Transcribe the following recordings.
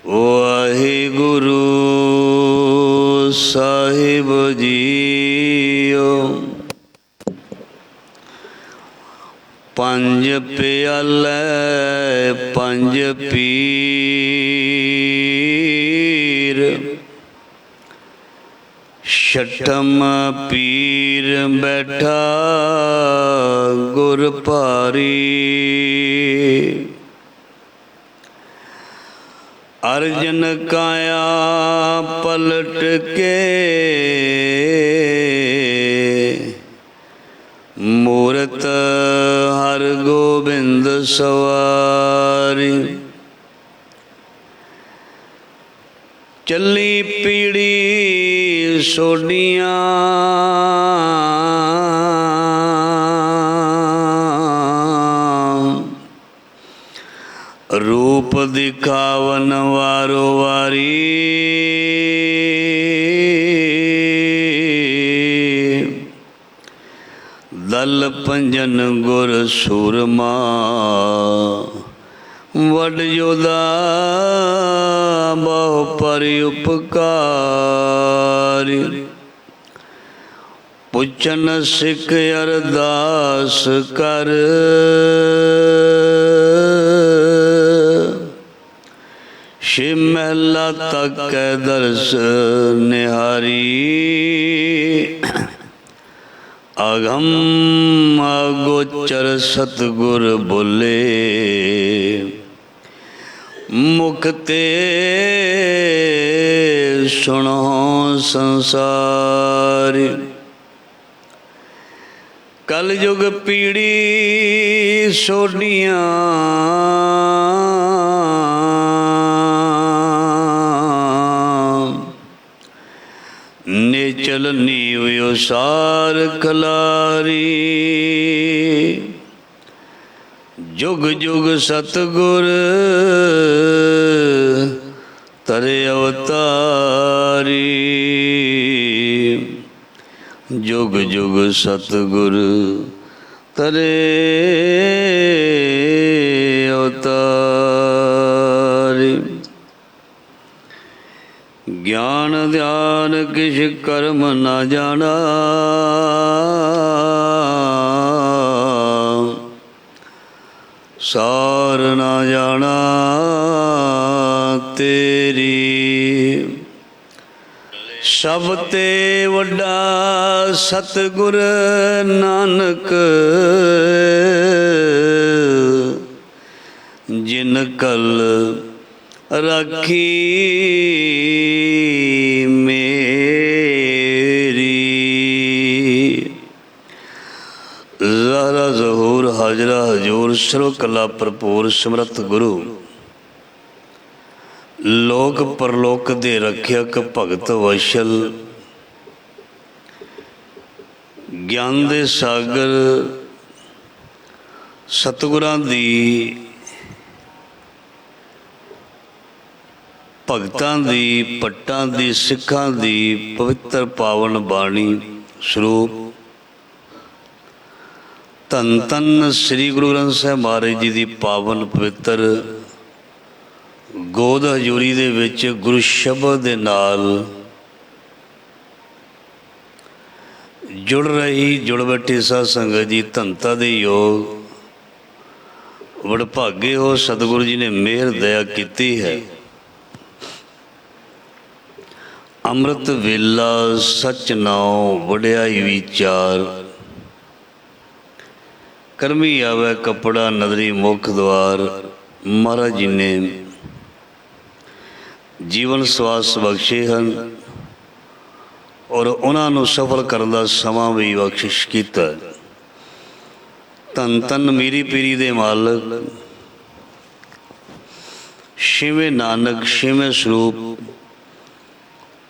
ਵਾਹਿਗੁਰੂ ਸਾਹਿਬ JIO. ਪੰਜ ਪਿਆਲੇ ਪੰਜ ਪੀਰ, ਛਠਮ ਪੀਰ ਬੈਠਾ ਗੁਰ ਭਾਰੀ। अर्जन काया पलट के मूरत हर गोबिंद सवारी। चली पीड़ी सोडियां रूप दिखावन वारो वारी। दल पंजन गुर सूरमा वड योदा बहु पर उपकारी। पुछन सिख अरदास कर शिव महला तक दर्श निहारी। अगम अगोचर सतगुर बोले मुखते सुनो संसारी। कल युग पीड़ी सोडियां नेचल नीव सार खलारी। जुग जुग सतगुर तरे अवतारी। जुग जुग सतगुर तरे अवतारी। ज्ञान ध्यान किश कर्म न जाना, सार न जाना तेरी। सब ते वड्डा सतगुर नानक, जिन कल राखी मेरी। ज़हरा ज़हूर हाजरा हजूर सर्व कला भरपूर सिमरत गुरु। लोक परलोक दे रखियक भगत वशल। ज्ञान दे सागर सतगुरां दी भगतां दी पट्टां दी सिखां दी पवित्र पावन बाणी ਸਰੂਪ। ਧੰਨ ਧੰਨ ਸ੍ਰੀ ਗੁਰੂ ਗ੍ਰੰਥ ਸਾਹਿਬ ਮਹਾਰਾਜ ਜੀ ਦੀ ਪਾਵਨ ਪਵਿੱਤਰ ਗੋਦ ਹਜ਼ੂਰੀ ਦੇ ਵਿੱਚ ਗੁਰੂ ਸ਼ਬਦ ਦੇ ਨਾਲ ਜੁੜ ਰਹੀ ਜੁੜ ਬੈਠੀ ਸਾਧ ਸੰਗਤ ਜੀ, ਧੰਨਤਾ ਦੇ ਯੋਗ ਵਡਭਾਗੇ ਹੋ ਸਤਿਗੁਰੂ ਜੀ ਨੇ ਮਿਹਰ ਦਇਆ ਕੀਤੀ ਹੈ। ਅੰਮ੍ਰਿਤ ਵੇਲਾ ਸਚ ਨਾਉ ਵਡਿਆਈ ਵਿਚਾਰ, ਕਰਮੀ ਆਵੇ ਕੱਪੜਾ ਨਦਰੀ ਮੁੱਖ ਦੁਆਰ। ਮਹਾਰਾਜ ਜੀ ਨੇ ਜੀਵਨ ਸਵਾਸ ਬਖਸ਼ੇ ਹਨ ਔਰ ਉਹਨਾਂ ਨੂੰ ਸਫਲ ਕਰਨ ਦਾ ਸਮਾਂ ਵੀ ਬਖਸ਼ਿਸ਼ ਕੀਤਾ। ਧੰਨ ਧੰਨ ਮੀਰੀ ਪੀਰੀ ਦੇ ਮਾਲਕ ਛੇਵੇਂ ਨਾਨਕ ਛੇਵੇਂ ਸਰੂਪ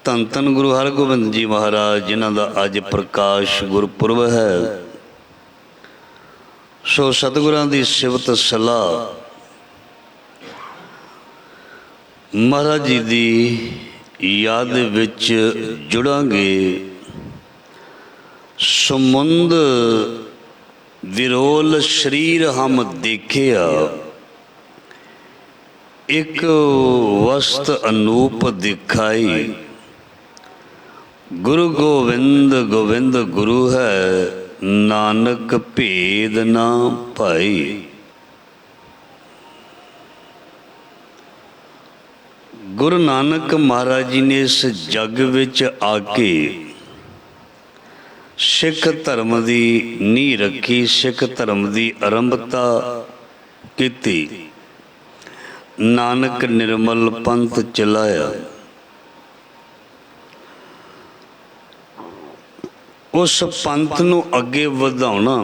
ਧੰਨ ਧੰਨ ਗੁਰੂ ਹਰਗੋਬਿੰਦ ਜੀ ਮਹਾਰਾਜ, ਜਿਨ੍ਹਾਂ ਦਾ ਅੱਜ ਪ੍ਰਕਾਸ਼ ਗੁਰਪੁਰਬ ਹੈ। ਸੋ ਸਤਿਗੁਰਾਂ ਦੀ ਸਿਫਤ ਸਲਾਹ ਮਹਾਰਾਜ ਜੀ ਦੀ ਯਾਦ ਵਿੱਚ ਜੁੜਾਂਗੇ। ਸਮੁੰਦ ਵਿਰੋਲ ਸਰੀਰ ਹਮ ਦੇਖਿਆ, एक वस्त अनूप दिखाई, गुरु गोविंद गोविंद गुरु है, नानक भेद ना भाई। गुरु नानक महाराज जी ने इस जग विच आके सिख धर्म की नींह रखी, सिख धर्म की आरंभता की, नानक निर्मल पंथ चलाया। उस पंथ नूं अगे वधाउणा,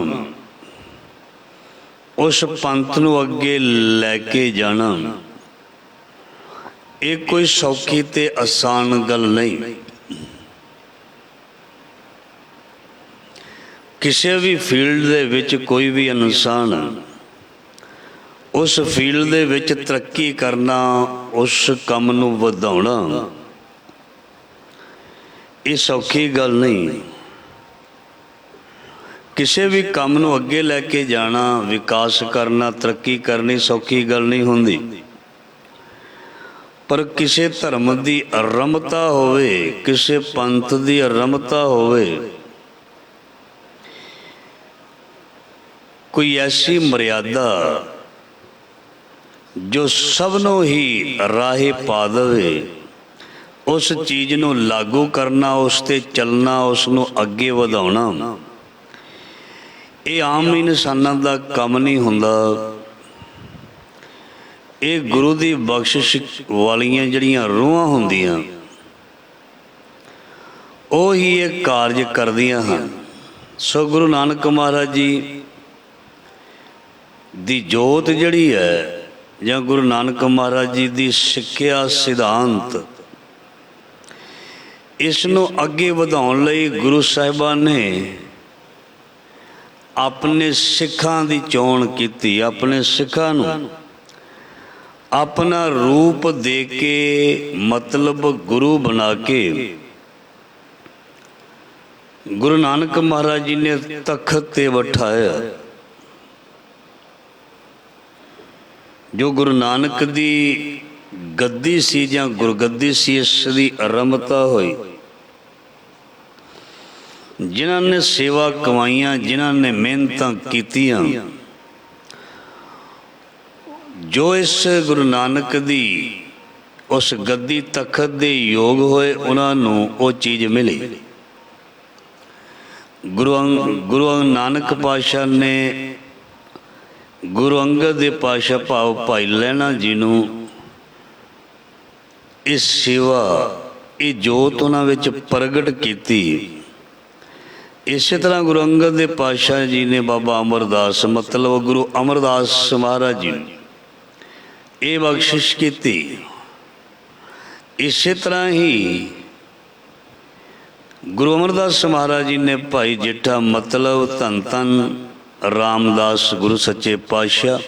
उस पंथ नूं अगे लैके जाना, ये कोई सौखी ते आसान गल नहीं। किसी भी फील्ड दे विच कोई भी इंसान उस फील्ड दे विच तरक्की करना, उस काम नूं वधाउणा, ये सौखी गल नहीं। किसी भी काम नूं अगे लैके जाना, विकास करना, तरक्की करनी सौखी गल नहीं हुंदी। पर किसी धर्म की आरंभता होवे, किसी पंथ की आरंभता होवे, कोई ऐसी मर्यादा जो सबनों ही राहे पा दे, उस चीज़ नूं लागू करना, उस ते चलना, उसनूं अगे वधाउणा, ये आम इंसानां दा काम नहीं हुंदा। ये गुरु की बख्शिश वालियां जड़ियां रूहां हुंदियां, वो ही ये कार्य करदियां हैं। सो गुरु नानक महाराज जी दी जोत जड़ी है, या गुरु नानक महाराज जी दी सिक्ख्या सिद्धांत, इसनों अगे वधाउण लई गुरु साहिबान ने अपने सिखां दी चोण कीती, अपने सिखां नूं अपना रूप दे के, मतलब गुरु बना के गुरु नानक महाराज जी ने तख्त ते बिठाया। जो गुरु नानक दी गद्दी सी जां गुरगद्दी सी, इसदी आरंभता हुई। जिन्हां ने सेवा कमाईयां, जिन्हां ने मेहनतां कीतियां, जो इस गुरु नानक दी उस गद्दी तखत दे योग होए, उन्होंने वो चीज़ मिली। गुरु नानक पातशाह ने गुरु अंगद दे पातशाह भाव भाई लैणा जी नूं इस सेवा, ये जोत उन्हां विच प्रगट कीती। इस तरह गुरु अंगद दे पातशाह जी ने बाबा अमरदास, मतलब गुरु अमरदास महाराज जी ने ये बख्शिश की। इस तरह ही गुरु अमरदास महाराज जी ने भाई जेठा, मतलब धन धन रामदास गुरु सच्चे पातशाह,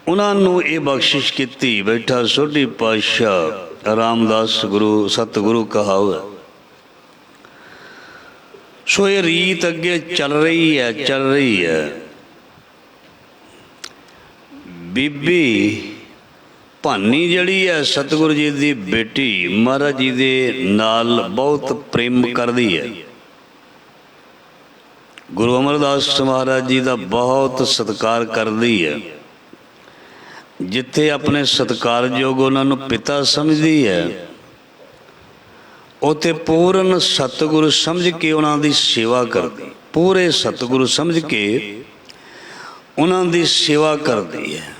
उन्होंने ये बख्शिश की। बैठा सोढ़ी पातशाह रामदास गुरु सतगुरु कहा हुआ। सो ये रीत अगे चल रही है, चल रही है। बीबी भानी जड़ी है सतगुरु जी की बेटी, महाराज जी दे नाल बहुत प्रेम करती है। गुरु अमरदास महाराज जी का बहुत सत्कार करती है। जिथे अपने सत्कारयोग उन्होंने पिता समझती है, उते पूर्ण सतगुरु समझ के उन्होंने सेवा करती, पूरे सतगुरु समझ के उन्होंने सेवा करती है।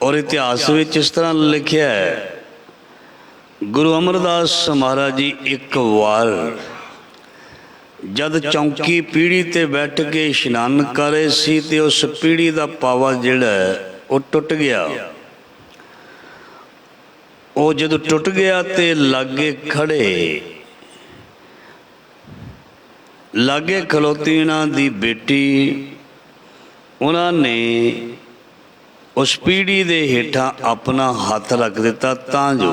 और इतिहास में इस तरह लिखा है, गुरु अमरदास महाराज जी एक बार जद चौंकी पीढ़ी ते बैठ के इशनान कर रहे सी, ते उस पीढ़ी का पावा जिहड़ा वो टुट गया। वो जद टुट गया ते लागे खड़े, लागे खलोती उन्हां दी बेटी, उन्होंने उस पीढ़ी दे हेठा अपना हाथ रख दिता, तां जो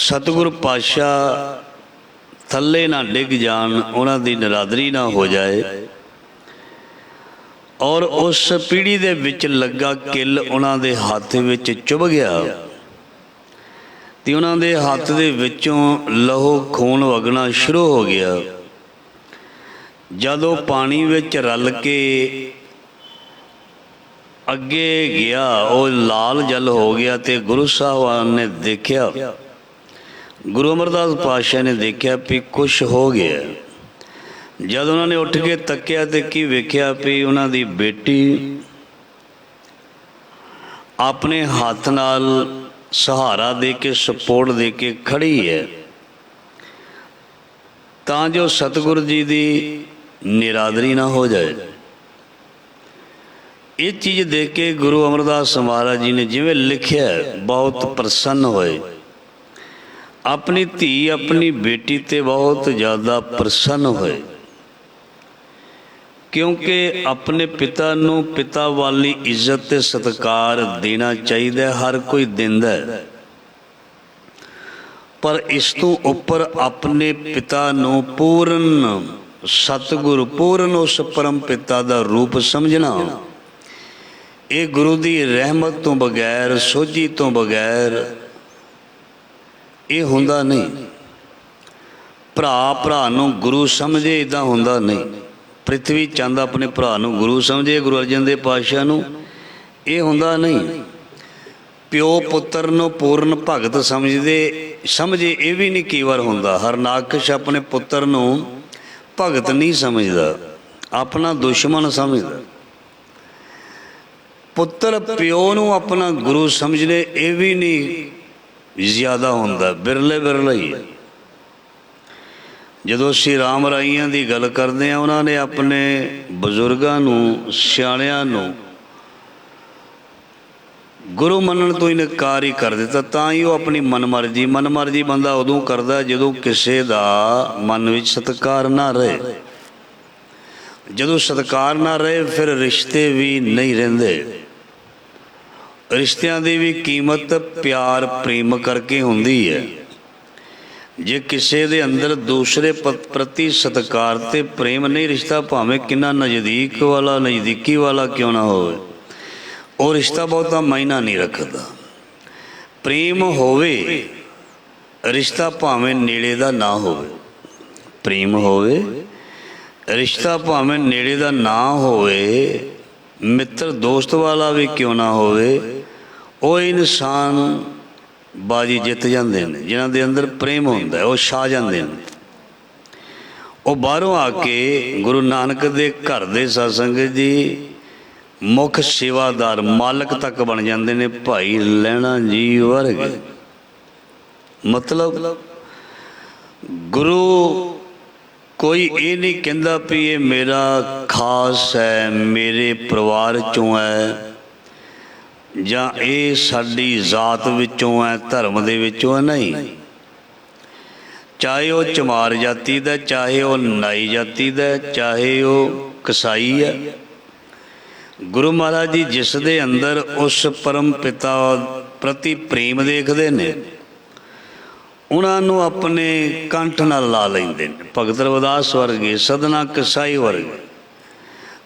सतगुरु पातशाह थले ना डिग जान, उन्हां दी नरादरी ना हो जाए। ਔਰ ਉਸ ਪੀੜ੍ਹੀ ਦੇ ਵਿੱਚ ਲੱਗਾ ਕਿੱਲ ਉਹਨਾਂ ਦੇ ਹੱਥ ਵਿੱਚ ਚੁਭ ਗਿਆ ਤੇ ਉਹਨਾਂ ਦੇ ਹੱਥ ਦੇ ਵਿੱਚੋਂ ਲਹੂ ਖੂਨ ਵਗਣਾ ਸ਼ੁਰੂ ਹੋ ਗਿਆ। ਜਦੋਂ ਪਾਣੀ ਵਿੱਚ ਰਲ ਕੇ ਅੱਗੇ ਗਿਆ ਉਹ ਲਾਲ ਜਲ ਹੋ ਗਿਆ ਤੇ ਗੁਰੂ ਸਾਹਿਬਾਨ ਨੇ ਦੇਖਿਆ, ਗੁਰੂ ਅਮਰਦਾਸ ਪਾਤਸ਼ਾਹ ਨੇ ਦੇਖਿਆ ਵੀ ਕੁਛ ਹੋ ਗਿਆ। ਜਦ ਉਹਨਾਂ ਨੇ ਉੱਠ ਕੇ ਤੱਕਿਆ ਤੇ ਕੀ ਵੇਖਿਆ ਵੀ ਉਹਨਾਂ ਦੀ ਬੇਟੀ ਆਪਣੇ ਹੱਥ ਨਾਲ ਸਹਾਰਾ ਦੇ ਕੇ ਸਪੋਰਟ ਦੇ ਕੇ ਖੜੀ ਹੈ ਤਾਂ ਜੋ ਸਤਿਗੁਰੂ ਜੀ ਦੀ ਨਿਰਾਦਰੀ ਨਾ ਹੋ ਜਾਏ। ਇਹ ਚੀਜ਼ ਦੇਖ ਕੇ ਗੁਰੂ ਅਮਰਦਾਸ ਮਹਾਰਾਜ ਜੀ ਨੇ ਜਿਵੇਂ ਲਿਖਿਆ ਬਹੁਤ ਪ੍ਰਸੰਨ ਹੋਏ। ਆਪਣੀ ਧੀ ਆਪਣੀ ਬੇਟੀ ਤੇ ਬਹੁਤ ਜ਼ਿਆਦਾ ਪ੍ਰਸੰਨ ਹੋਏ, ਕਿਉਂਕਿ ਆਪਣੇ ਪਿਤਾ ਨੂੰ ਪਿਤਾ ਵਾਲੀ ਇੱਜ਼ਤ ਤੇ ਸਤਿਕਾਰ ਦੇਣਾ ਚਾਹੀਦਾ। ਹਰ ਕੋਈ ਦਿੰਦਾ ਹੈ, ਪਰ ਇਸ ਤੋਂ ਉੱਪਰ ਆਪਣੇ ਪਿਤਾ ਨੂੰ ਪੂਰਨ ਸਤਿਗੁਰੂ ਪੂਰਨ ਉਸ ਪਰਮ ਪਿਤਾ ਦਾ ਰੂਪ ਸਮਝਣਾ, ਇਹ ਗੁਰੂ ਦੀ ਰਹਿਮਤ ਤੋਂ ਬਗੈਰ ਸੋਝੀ ਤੋਂ ਬਗੈਰ ਇਹ ਹੁੰਦਾ ਨਹੀਂ। ਭਰਾ ਭਰਾ ਨੂੰ ਗੁਰੂ ਸਮਝੇ ਇੱਦਾਂ ਹੁੰਦਾ ਨਹੀਂ। ਪ੍ਰਿਥਵੀ ਚੰਦ ਆਪਣੇ ਭਰਾ ਨੂੰ ਗੁਰੂ ਸਮਝੇ, ਗੁਰੂ ਅਰਜਨ ਦੇਵ ਪਾਤਸ਼ਾਹ ਨੂੰ, ਇਹ ਹੁੰਦਾ ਨਹੀਂ। ਪਿਓ ਪੁੱਤਰ ਨੂੰ ਪੂਰਨ ਭਗਤ ਸਮਝੇ ਇਹ ਵੀ ਨਹੀਂ ਕਈ ਵਾਰ ਹੁੰਦਾ। ਹਰਨਾਕਸ਼ ਆਪਣੇ ਪੁੱਤਰ ਨੂੰ ਭਗਤ ਨਹੀਂ ਸਮਝਦਾ, ਆਪਣਾ ਦੁਸ਼ਮਣ ਸਮਝਦਾ। ਪੁੱਤਰ ਪਿਓ ਨੂੰ ਆਪਣਾ ਗੁਰੂ ਸਮਝਦੇ ਇਹ ਵੀ ਨਹੀਂ ਜ਼ਿਆਦਾ ਹੁੰਦਾ, ਬਿਰਲੇ ਬਿਰਲੇ ਹੀ। ਜਦੋਂ ਅਸੀਂ ਰਾਮ ਰਾਈਆਂ ਦੀ ਗੱਲ ਕਰਦੇ ਹਾਂ, ਉਹਨਾਂ ਨੇ ਆਪਣੇ ਬਜ਼ੁਰਗਾਂ ਨੂੰ ਸਿਆਣਿਆਂ ਨੂੰ ਗੁਰੂ ਮੰਨਣ ਤੋਂ ਇਨਕਾਰ ਹੀ ਕਰ ਦਿੱਤਾ। ਤਾਂ ਹੀ ਉਹ ਆਪਣੀ ਮਨਮਰਜ਼ੀ ਬੰਦਾ ਉਦੋਂ ਕਰਦਾ ਜਦੋਂ ਕਿਸੇ ਦਾ ਮਨ ਵਿੱਚ ਸਤਿਕਾਰ ਨਾ ਰਹੇ। ਜਦੋਂ ਸਤਿਕਾਰ ਨਾ ਰਹੇ ਫਿਰ ਰਿਸ਼ਤੇ ਵੀ ਨਹੀਂ ਰਹਿੰਦੇ। ਰਿਸ਼ਤਿਆਂ ਦੀ ਵੀ ਕੀਮਤ ਪਿਆਰ ਪ੍ਰੇਮ ਕਰਕੇ ਹੁੰਦੀ ਹੈ। ਜੇ ਕਿਸੇ ਦੇ ਅੰਦਰ ਦੂਸਰੇ ਪ੍ਰਤੀ ਸਤਿਕਾਰ ਤੇ ਪ੍ਰੇਮ ਨਹੀਂ, ਰਿਸ਼ਤਾ ਭਾਵੇਂ ਕਿੰਨਾ ਨਜ਼ਦੀਕੀ ਵਾਲਾ ਕਿਉਂ ਨਾ ਹੋਵੇ, ਉਹ ਰਿਸ਼ਤਾ ਬਹੁਤਾ ਮਾਇਨਾ ਨਹੀਂ ਰੱਖਦਾ। ਪ੍ਰੇਮ ਹੋਵੇ, ਰਿਸ਼ਤਾ ਭਾਵੇਂ ਨੇੜੇ ਦਾ ਨਾ ਹੋਵੇ। ਪ੍ਰੇਮ ਹੋਵੇ, ਰਿਸ਼ਤਾ ਭਾਵੇਂ ਨੇੜੇ ਦਾ ਨਾ ਹੋਵੇ, ਮਿੱਤਰ ਦੋਸਤ ਵਾਲਾ ਵੀ ਕਿਉਂ ਨਾ ਹੋਵੇ, ਉਹ ਇਨਸਾਨ ਬਾਜੀ ਜਿੱਤ ਜਾਂਦੇ ਨੇ। ਜਿਨ੍ਹਾਂ ਦੇ ਅੰਦਰ ਪ੍ਰੇਮ ਹੁੰਦਾ ਉਹ ਛਾ ਜਾਂਦੇ ਨੇ। ਉਹ ਬਾਹਰੋਂ ਆ ਕੇ ਗੁਰੂ ਨਾਨਕ ਦੇ ਘਰ ਦੇ ਸਾਧ ਸੰਗਤ ਜੀ ਮੁੱਖ ਸੇਵਾਦਾਰ ਮਾਲਕ ਤੱਕ ਬਣ ਜਾਂਦੇ ਨੇ। ਭਾਈ ਲਹਿਣਾ ਜੀ ਵਰਗੇ, ਮਤਲਬ ਗੁਰੂ ਕੋਈ ਇਹ ਨਹੀਂ ਕਹਿੰਦਾ ਵੀ ਇਹ ਮੇਰਾ ਖਾਸ ਹੈ, ਮੇਰੇ ਪਰਿਵਾਰ 'ਚੋਂ ਹੈ, ਜਾਂ ਇਹ ਸਾਡੀ ਜ਼ਾਤ ਵਿੱਚੋਂ ਹੈ, ਧਰਮ ਦੇ ਵਿੱਚੋਂ ਹੈ। ਨਹੀਂ, ਚਾਹੇ ਉਹ ਚਮਾਰ ਜਾਤੀ ਦਾ, ਚਾਹੇ ਉਹ ਨਾਈ ਜਾਤੀ ਦਾ, ਚਾਹੇ ਉਹ ਕਸਾਈ ਹੈ। ਗੁਰੂ ਮਹਾਰਾਜ ਜੀ ਜਿਸ ਦੇ ਅੰਦਰ ਉਸ ਪਰਮ ਪਿਤਾ ਪ੍ਰਤੀ ਪ੍ਰੇਮ ਦੇਖਦੇ ਨੇ, ਉਹਨਾਂ ਨੂੰ ਆਪਣੇ ਕੰਠ ਨਾਲ ਲਾ ਲੈਂਦੇ ਨੇ। ਭਗਤ ਰਵਿਦਾਸ ਵਰਗੇ, ਸਦਨਾ ਕਸਾਈ ਵਰਗੇ,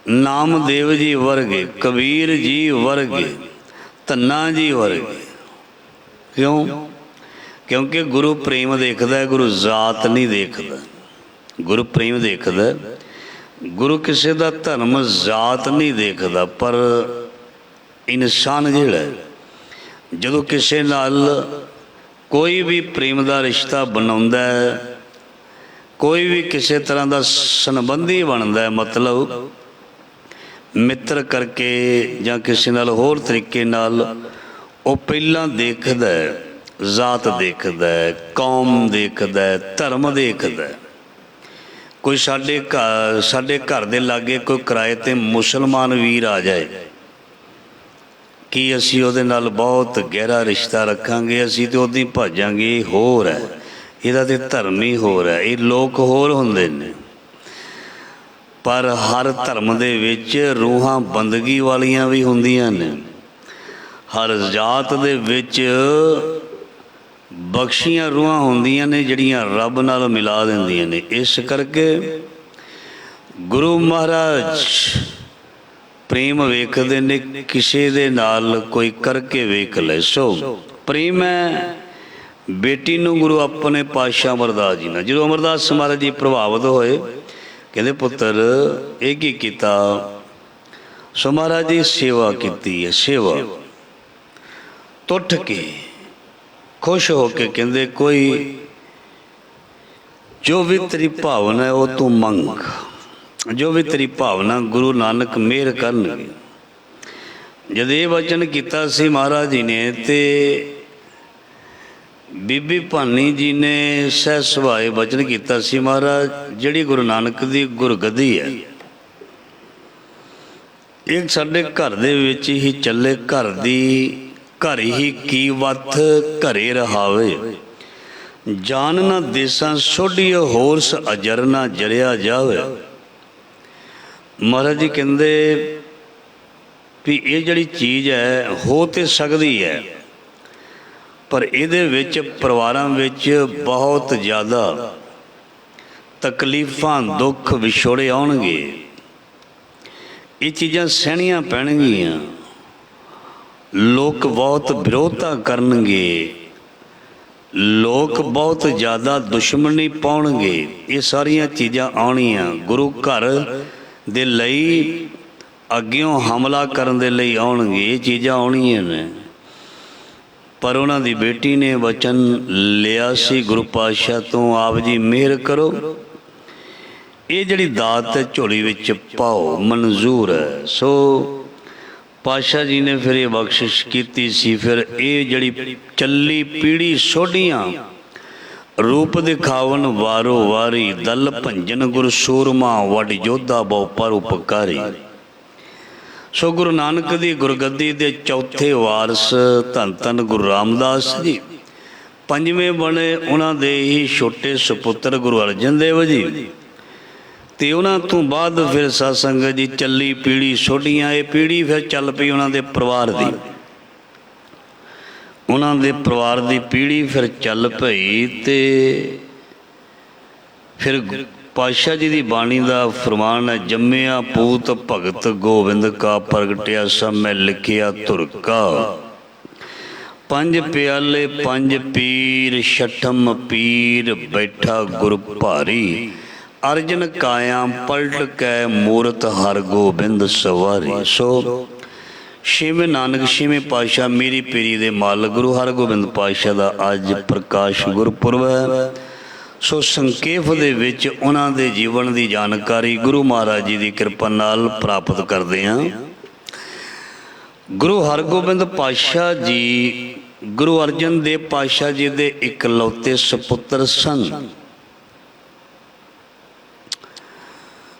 ਨਾਮਦੇਵ ਜੀ ਵਰਗੇ, ਕਬੀਰ ਜੀ ਵਰਗੇ, ਧੰਨਾ ਜੀ ਵਰਗੇ। ਕਿਉਂ? ਕਿਉਂਕਿ ਗੁਰੂ ਪ੍ਰੇਮ ਦੇਖਦਾ, ਗੁਰੂ ਜ਼ਾਤ ਨਹੀਂ ਦੇਖਦਾ। ਗੁਰੂ ਪ੍ਰੇਮ ਦੇਖਦਾ, ਗੁਰੂ ਕਿਸੇ ਦਾ ਧਰਮ ਜ਼ਾਤ ਨਹੀਂ ਦੇਖਦਾ। ਪਰ ਇਨਸਾਨ ਜਿਹੜਾ ਜਦੋਂ ਕਿਸੇ ਨਾਲ ਕੋਈ ਵੀ ਪ੍ਰੇਮ ਦਾ ਰਿਸ਼ਤਾ ਬਣਾਉਂਦਾ ਹੈ, ਕੋਈ ਵੀ ਕਿਸੇ ਤਰ੍ਹਾਂ ਦਾ ਸੰਬੰਧੀ ਬਣਦਾ, ਮਤਲਬ ਮਿੱਤਰ ਕਰਕੇ ਜਾਂ ਕਿਸੇ ਨਾਲ ਹੋਰ ਤਰੀਕੇ ਨਾਲ, ਉਹ ਪਹਿਲਾਂ ਦੇਖਦਾ, ਜ਼ਾਤ ਦੇਖਦਾ, ਕੌਮ ਦੇਖਦਾ, ਧਰਮ ਦੇਖਦਾ। ਕੋਈ ਸਾਡੇ ਘਰ ਦੇ ਲਾਗੇ ਕੋਈ ਕਿਰਾਏ 'ਤੇ ਮੁਸਲਮਾਨ ਵੀਰ ਆ ਜਾਏ, ਕੀ ਅਸੀਂ ਉਹਦੇ ਨਾਲ ਬਹੁਤ ਗਹਿਰਾ ਰਿਸ਼ਤਾ ਰੱਖਾਂਗੇ? ਅਸੀਂ ਤਾਂ ਉਹਦੀ ਭਾਜਾਂਗੇ। ਇਹ ਹੋਰ ਹੈ, ਇਹਦਾ ਤਾਂ ਧਰਮ ਹੀ ਹੋਰ ਹੈ, ਇਹ ਲੋਕ ਹੋਰ ਹੁੰਦੇ ਨੇ। ਪਰ ਹਰ ਧਰਮ ਦੇ ਵਿੱਚ ਰੂਹਾਂ ਬੰਦਗੀ ਵਾਲੀਆਂ ਵੀ ਹੁੰਦੀਆਂ ਨੇ। ਹਰ ਜਾਤ ਦੇ ਵਿੱਚ ਬਖਸ਼ੀਆਂ ਰੂਹਾਂ ਹੁੰਦੀਆਂ ਨੇ ਜਿਹੜੀਆਂ ਰੱਬ ਨਾਲ ਮਿਲਾ ਦਿੰਦੀਆਂ ਨੇ। ਇਸ ਕਰਕੇ ਗੁਰੂ ਮਹਾਰਾਜ ਪ੍ਰੇਮ ਵੇਖਦੇ ਨੇ ਕਿਸੇ ਦੇ ਨਾਲ ਕੋਈ ਕਰਕੇ ਵੇਖ ਲੈ। ਸੋ ਪ੍ਰੇਮ ਹੈ ਬੇਟੀ ਨੂੰ ਗੁਰੂ ਆਪਣੇ ਪਾਤਸ਼ਾਹ ਅਮਰਦਾਸ ਜੀ ਨਾਲ। ਜਦੋਂ ਅਮਰਦਾਸ ਮਹਾਰਾਜ ਜੀ ਪ੍ਰਭਾਵਿਤ ਹੋਏ, ਕਹਿੰਦੇ ਪੁੱਤਰ ਇਹ ਕੀ ਕੀਤਾ? ਸੋ ਮਹਾਰਾਜ ਜੀ ਸੇਵਾ ਕੀਤੀ ਹੈ। ਸੇਵਾ ਟੁੱਟ ਕੇ ਖੁਸ਼ ਹੋ ਕੇ ਕਹਿੰਦੇ ਕੋਈ ਜੋ ਵੀ ਤੇਰੀ ਭਾਵਨਾ ਹੈ ਉਹ ਤੂੰ ਮੰਗ, ਜੋ ਵੀ ਤੇਰੀ ਭਾਵਨਾ ਗੁਰੂ ਨਾਨਕ ਮਿਹਰ ਕਰਨਗੇ। ਜਦ ਇਹ ਵਚਨ ਕੀਤਾ ਸੀ ਮਹਾਰਾਜ ਜੀ ਨੇ, ਤੇ ਬੀਬੀ ਭਾਨੀ ਜੀ ਨੇ ਸਹਿ ਸੁਭਾਏ ਵਚਨ ਕੀਤਾ ਸੀ, ਮਹਾਰਾਜ ਜਿਹੜੀ ਗੁਰੂ ਨਾਨਕ ਦੀ ਗੁਰਗੱਦੀ ਹੈ ਇਹ ਸਾਡੇ ਘਰ ਦੇ ਵਿੱਚ ਹੀ ਚੱਲੇ, ਘਰ ਹੀ ਕੀ ਵੱਥ ਘਰੇ ਰਹਾਵੇ, ਜਾਨ ਨਾ ਦੇਸਾਂ ਸੋਢੀਏ ਹੋਰਸ ਅਜਰ ਨਾ ਜਰਿਆ ਜਾਵੇ। ਮਹਾਰਾਜ ਜੀ ਕਹਿੰਦੇ ਵੀ ਇਹ ਜਿਹੜੀ ਚੀਜ਼ ਹੈ ਹੋ ਤੇ ਸਕਦੀ ਹੈ, ਪਰ ਇਹਦੇ ਵਿੱਚ ਪਰਿਵਾਰਾਂ ਵਿੱਚ ਬਹੁਤ ਜ਼ਿਆਦਾ ਤਕਲੀਫਾਂ ਦੁੱਖ ਵਿਛੋੜੇ ਆਉਣਗੇ। ਇਹ ਚੀਜ਼ਾਂ ਸਹਿਣੀਆਂ ਪੈਣਗੀਆਂ, ਲੋਕ ਬਹੁਤ ਵਿਰੋਧਤਾ ਕਰਨਗੇ, ਲੋਕ ਬਹੁਤ ਜ਼ਿਆਦਾ ਦੁਸ਼ਮਣੀ ਪਾਉਣਗੇ। ਇਹ ਸਾਰੀਆਂ ਚੀਜ਼ਾਂ ਆਉਣੀਆਂ, ਗੁਰੂ ਘਰ ਦੇ ਲਈ ਅੱਗਿਓਂ ਹਮਲਾ ਕਰਨ ਦੇ ਲਈ ਆਉਣਗੇ, ਇਹ ਚੀਜ਼ਾਂ ਆਉਣੀਆਂ ਨੇ। ਪਰ ਉਹਨਾਂ ਦੀ ਬੇਟੀ ਨੇ ਵਚਨ ਲਿਆ ਸੀ ਗੁਰੂ ਪਾਤਸ਼ਾਹ ਤੋਂ, ਆਪ ਜੀ ਮਿਹਰ ਕਰੋ, ਇਹ ਜਿਹੜੀ ਦਾਤ ਹੈ ਝੋਲੀ ਵਿੱਚ ਪਾਓ, ਮਨਜ਼ੂਰ ਹੈ। ਸੋ ਪਾਤਸ਼ਾਹ ਜੀ ਨੇ ਫਿਰ ਇਹ ਬਖਸ਼ਿਸ਼ ਕੀਤੀ ਸੀ। ਫਿਰ ਇਹ ਜਿਹੜੀ ਚੱਲੀ ਪੀੜੀ ਸੋਢੀਆਂ ਰੂਪ ਦਿਖਾਵਨ ਵਾਰੋ ਵਾਰੀ, ਦਲ ਭੰਜਨ ਗੁਰ ਸੂਰਮਾ ਵੱਡ ਯੋਧਾ ਬਹੁ ਪਰ ਉਪਕਾਰੀ। ਸੋ ਗੁਰੂ ਨਾਨਕ ਦੀ ਗੁਰਗੱਦੀ ਦੇ ਚੌਥੇ ਵਾਰਸ ਧੰਨ ਧੰਨ ਗੁਰੂ ਰਾਮਦਾਸ ਜੀ, ਪੰਜਵੇਂ ਬਣੇ ਉਹਨਾਂ ਦੇ ਹੀ ਛੋਟੇ ਸੁਪੁੱਤਰ ਗੁਰੂ ਅਰਜਨ ਦੇਵ ਜੀ, ਤੇ ਉਹਨਾਂ ਤੋਂ ਬਾਅਦ ਫਿਰ ਸਾਧ ਸੰਗਤ ਜੀ ਚੱਲੀ ਪੀੜੀ ਸੋਢੀਆਂ। ਇਹ ਪੀੜੀ ਫਿਰ ਚੱਲ ਪਈ ਉਹਨਾਂ ਦੇ ਪਰਿਵਾਰ ਦੀ, ਉਹਨਾਂ ਦੇ ਪਰਿਵਾਰ ਦੀ ਪੀੜੀ ਫਿਰ ਚੱਲ ਪਈ। ਤੇ ਫਿਰ ਪਾਤਸ਼ਾਹ ਜੀ ਦੀ ਬਾਣੀ ਦਾ ਫਰਮਾਨ ਹੈ, ਜੰਮਿਆ ਪੂਤ ਭਗਤ ਗੋਬਿੰਦ ਕਾ, ਪ੍ਰਗਟਿਆ ਸਮੈ ਲਿਖਿਆ ਧੁਰ ਕਾ, ਪੰਜ ਪਿਆਲੇ ਪੰਜ ਪੀਰ, ਛਠਮ ਪੀਰ ਬੈਠਾ ਗੁਰ ਭਾਰੀ, ਅਰਜਨ ਕਾਇਆ ਪਲਟ ਕੈ ਮੂਰਤ ਹਰ ਗੋਬਿੰਦ ਸਵਾਰੀ। ਸੋ ਛੇਵੇਂ ਨਾਨਕ ਛੇਵੇਂ ਪਾਤਸ਼ਾਹ ਮੇਰੀ ਪੀਰੀ ਦੇ ਮਾਲਕ ਗੁਰੂ ਹਰਗੋਬਿੰਦ ਪਾਤਸ਼ਾਹ ਦਾ ਅੱਜ ਪ੍ਰਕਾਸ਼ ਗੁਰਪੁਰਬ ਹੈ। ਸੋ ਸੰਖੇਪ ਦੇ ਵਿੱਚ ਉਹਨਾਂ ਦੇ ਜੀਵਨ ਦੀ ਜਾਣਕਾਰੀ ਗੁਰੂ ਮਹਾਰਾਜ ਜੀ ਦੀ ਕਿਰਪਾ ਨਾਲ ਪ੍ਰਾਪਤ ਕਰਦੇ ਹਾਂ। ਗੁਰੂ ਹਰਗੋਬਿੰਦ ਪਾਤਸ਼ਾਹ ਜੀ ਗੁਰੂ ਅਰਜਨ ਦੇਵ ਪਾਤਸ਼ਾਹ ਜੀ ਦੇ ਇਕਲੌਤੇ ਸੁਪੁੱਤਰ ਸਨ।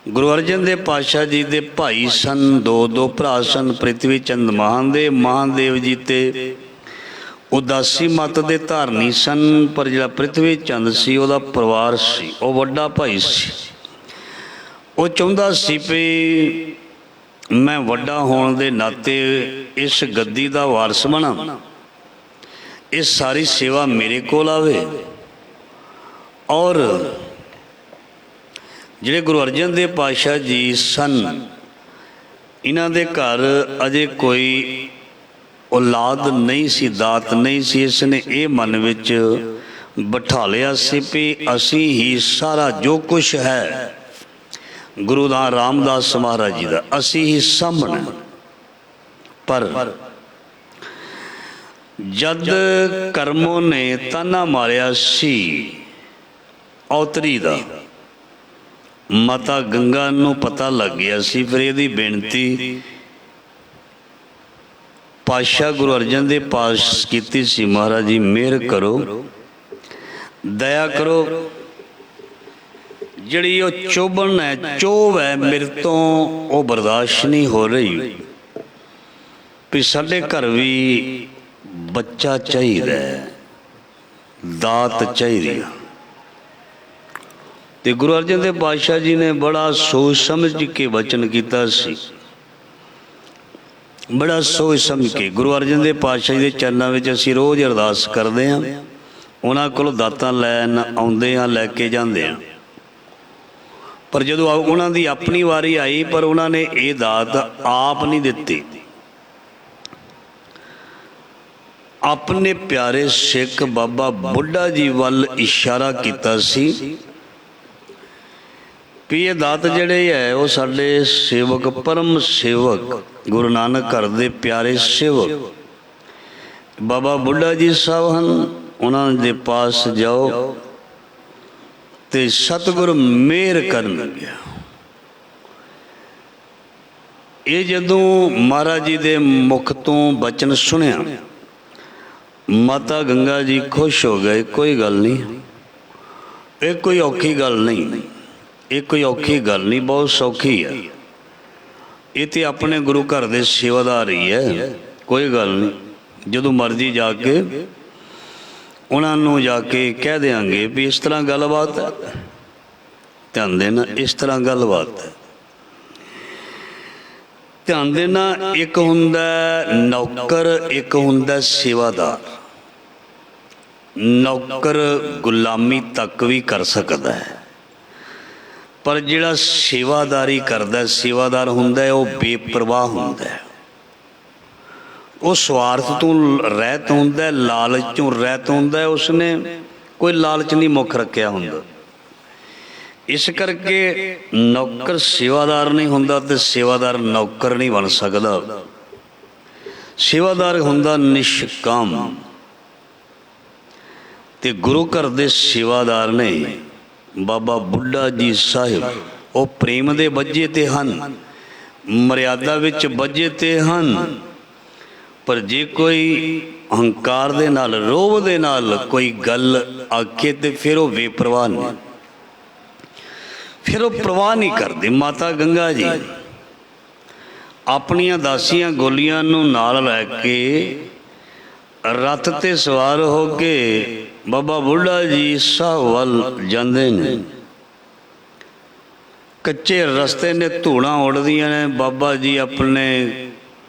ਗੁਰੂ ਅਰਜਨ ਦੇਵ ਪਾਤਸ਼ਾਹ ਜੀ ਦੇ ਭਾਈ ਸਨ, ਦੋ ਭਰਾ ਸਨ, ਪ੍ਰਿਥਵੀ ਚੰਦ ਮਹਾਦੇਵ ਜੀ ਤੇ ਉਦਾਸੀ ਮੱਤ ਦੇ ਧਾਰਨੀ ਸਨ। ਪਰ ਜਿਹੜਾ ਪ੍ਰਿਥਵੀ ਚੰਦ ਸੀ ਉਹਦਾ ਪਰਿਵਾਰ ਸੀ, ਉਹ ਵੱਡਾ ਭਾਈ ਸੀ। ਉਹ ਚਾਹੁੰਦਾ ਸੀ ਵੀ ਮੈਂ ਵੱਡਾ ਹੋਣ ਦੇ ਨਾਤੇ ਇਸ ਗੱਦੀ ਦਾ ਵਾਰਸ ਬਣਾ, ਇਹ ਸਾਰੀ ਸੇਵਾ ਮੇਰੇ ਕੋਲ ਆਵੇ। ਔਰ ਜਿਹੜੇ ਗੁਰੂ ਅਰਜਨ ਦੇਵ ਪਾਤਸ਼ਾਹ ਜੀ ਸਨ, ਇਹਨਾਂ ਦੇ ਘਰ ਅਜੇ ਕੋਈ ਔਲਾਦ ਨਹੀਂ ਸੀ, ਦਾਤ ਨਹੀਂ ਸੀ। ਇਸ ਨੇ ਇਹ ਮਨ ਵਿੱਚ ਬਿਠਾ ਲਿਆ ਸੀ ਵੀ ਅਸੀਂ ਹੀ ਸਾਰਾ ਜੋ ਕੁਛ ਹੈ ਗੁਰੂ ਦਾ ਰਾਮਦਾਸ ਮਹਾਰਾਜ ਜੀ ਦਾ ਅਸੀਂ ਹੀ ਸਾਂਭਣਾ। ਪਰ ਜਦ ਕਰਮੋਂ ਨੇ ਤਾਨਾ ਮਾਰਿਆ ਸੀ ਔਤਰੀ ਦਾ, ਮਾਤਾ ਗੰਗਾ ਨੂੰ ਪਤਾ ਲੱਗ ਗਿਆ ਸੀ। ਫਿਰ ਇਹਦੀ ਬੇਨਤੀ ਪਾਤਸ਼ਾਹ ਗੁਰੂ ਅਰਜਨ ਦੇਵ ਪਾਸ ਕੀਤੀ ਸੀ, ਮਹਾਰਾਜ ਜੀ ਮਿਹਰ ਕਰੋ, ਦਇਆ ਕਰੋ, ਜਿਹੜੀ ਉਹ ਚੋਬਨ ਹੈ ਚੋਭ ਹੈ ਮੇਰੇ ਤੋਂ ਉਹ ਬਰਦਾਸ਼ਤ ਨਹੀਂ ਹੋ ਰਹੀ, ਵੀ ਸਾਡੇ ਘਰ ਵੀ ਬੱਚਾ ਚਾਹੀਦਾ, ਦਾਤ ਚਾਹੀਦੀ ਆ। ਤੇ ਗੁਰੂ ਅਰਜਨ ਦੇਵ ਪਾਤਸ਼ਾਹ ਜੀ ਨੇ ਬੜਾ ਸੋਚ ਸਮਝ ਕੇ ਵਚਨ ਕੀਤਾ ਸੀ, ਬੜਾ ਸੋਚ ਸਮਝ ਕੇ। ਗੁਰੂ ਅਰਜਨ ਦੇਵ ਪਾਤਸ਼ਾਹ ਜੀ ਦੇ ਚਰਨਾਂ ਵਿੱਚ ਅਸੀਂ ਰੋਜ਼ ਅਰਦਾਸ ਕਰਦੇ ਹਾਂ, ਉਹਨਾਂ ਕੋਲ ਦਾਤਾਂ ਲੈਣ ਆਉਂਦੇ ਹਾਂ, ਲੈ ਕੇ ਜਾਂਦੇ ਹਾਂ। पर जदों उन्हां दी अपनी वारी आई पर उन्होंने ये दात आप नहीं दिती। अपने प्यारे सिख बाबा बुढ़ा जी वल इशारा किया सी भी ये दात जड़े है वो साडे सेवक परम सेवक गुरु नानक घर दे प्यारे सेवक बाबा बुढ़ा जी साहब हैं, उन्होंने दे पास जाओ ते सतगुरु मेहर करनगे। ये जदों महाराज जी दे मुख तो बचन सुनिया माता गंगा जी खुश हो गए। कोई गल नहीं, ये कोई औखी गल नहीं, ये कोई औखी गल नहीं, बहुत सौखी है। ये तो अपने गुरु घर दे सेवादार ही है, कोई गल नहीं। जदों मर्जी जाके उन्होंने जाके कह देंगे भी इस तरह गलबात है, ध्यान देना, इस तरह गलबात है, ध्यान देना। एक हुंदा नौकर, एक हुंदा सेवादार। नौकर गुलामी तक भी कर सकता है, पर जिहड़ा सेवादारी करदा, सेवादार हुंदा है, वह बेपरवाह हुंदा है। वो स्वार्थ तो रहत हुंदा है, लालच चों रहत हुंदा है। उसने कोई लालच नहीं मुख रखिया हुंदा। इस करके नौकर सेवादार नहीं हुंदा ते सेवादार नौकर नहीं बन सकदा। सेवादार हुंदा निष्काम। ते गुरु घर दे सेवादार ने बाबा बुढ़ा जी साहिब वो प्रेम दे बजे ते हन, मर्यादा विच बजे ते हन। पर जे कोई अहंकार दे नाल, रोह दे नाल कोई गल आखे ते फिर वो बेपरवाह नहीं, फिर वो परवाह नहीं करते। माता गंगा जी अपनियां दासियां गोलियां नूं नाल लैके रथ ते सवार हो के बाबा बुढ़ा जी साहब वल जांदे ने। कच्चे रस्ते ने, धूड़ां उड़दियां ने। बाबा जी अपने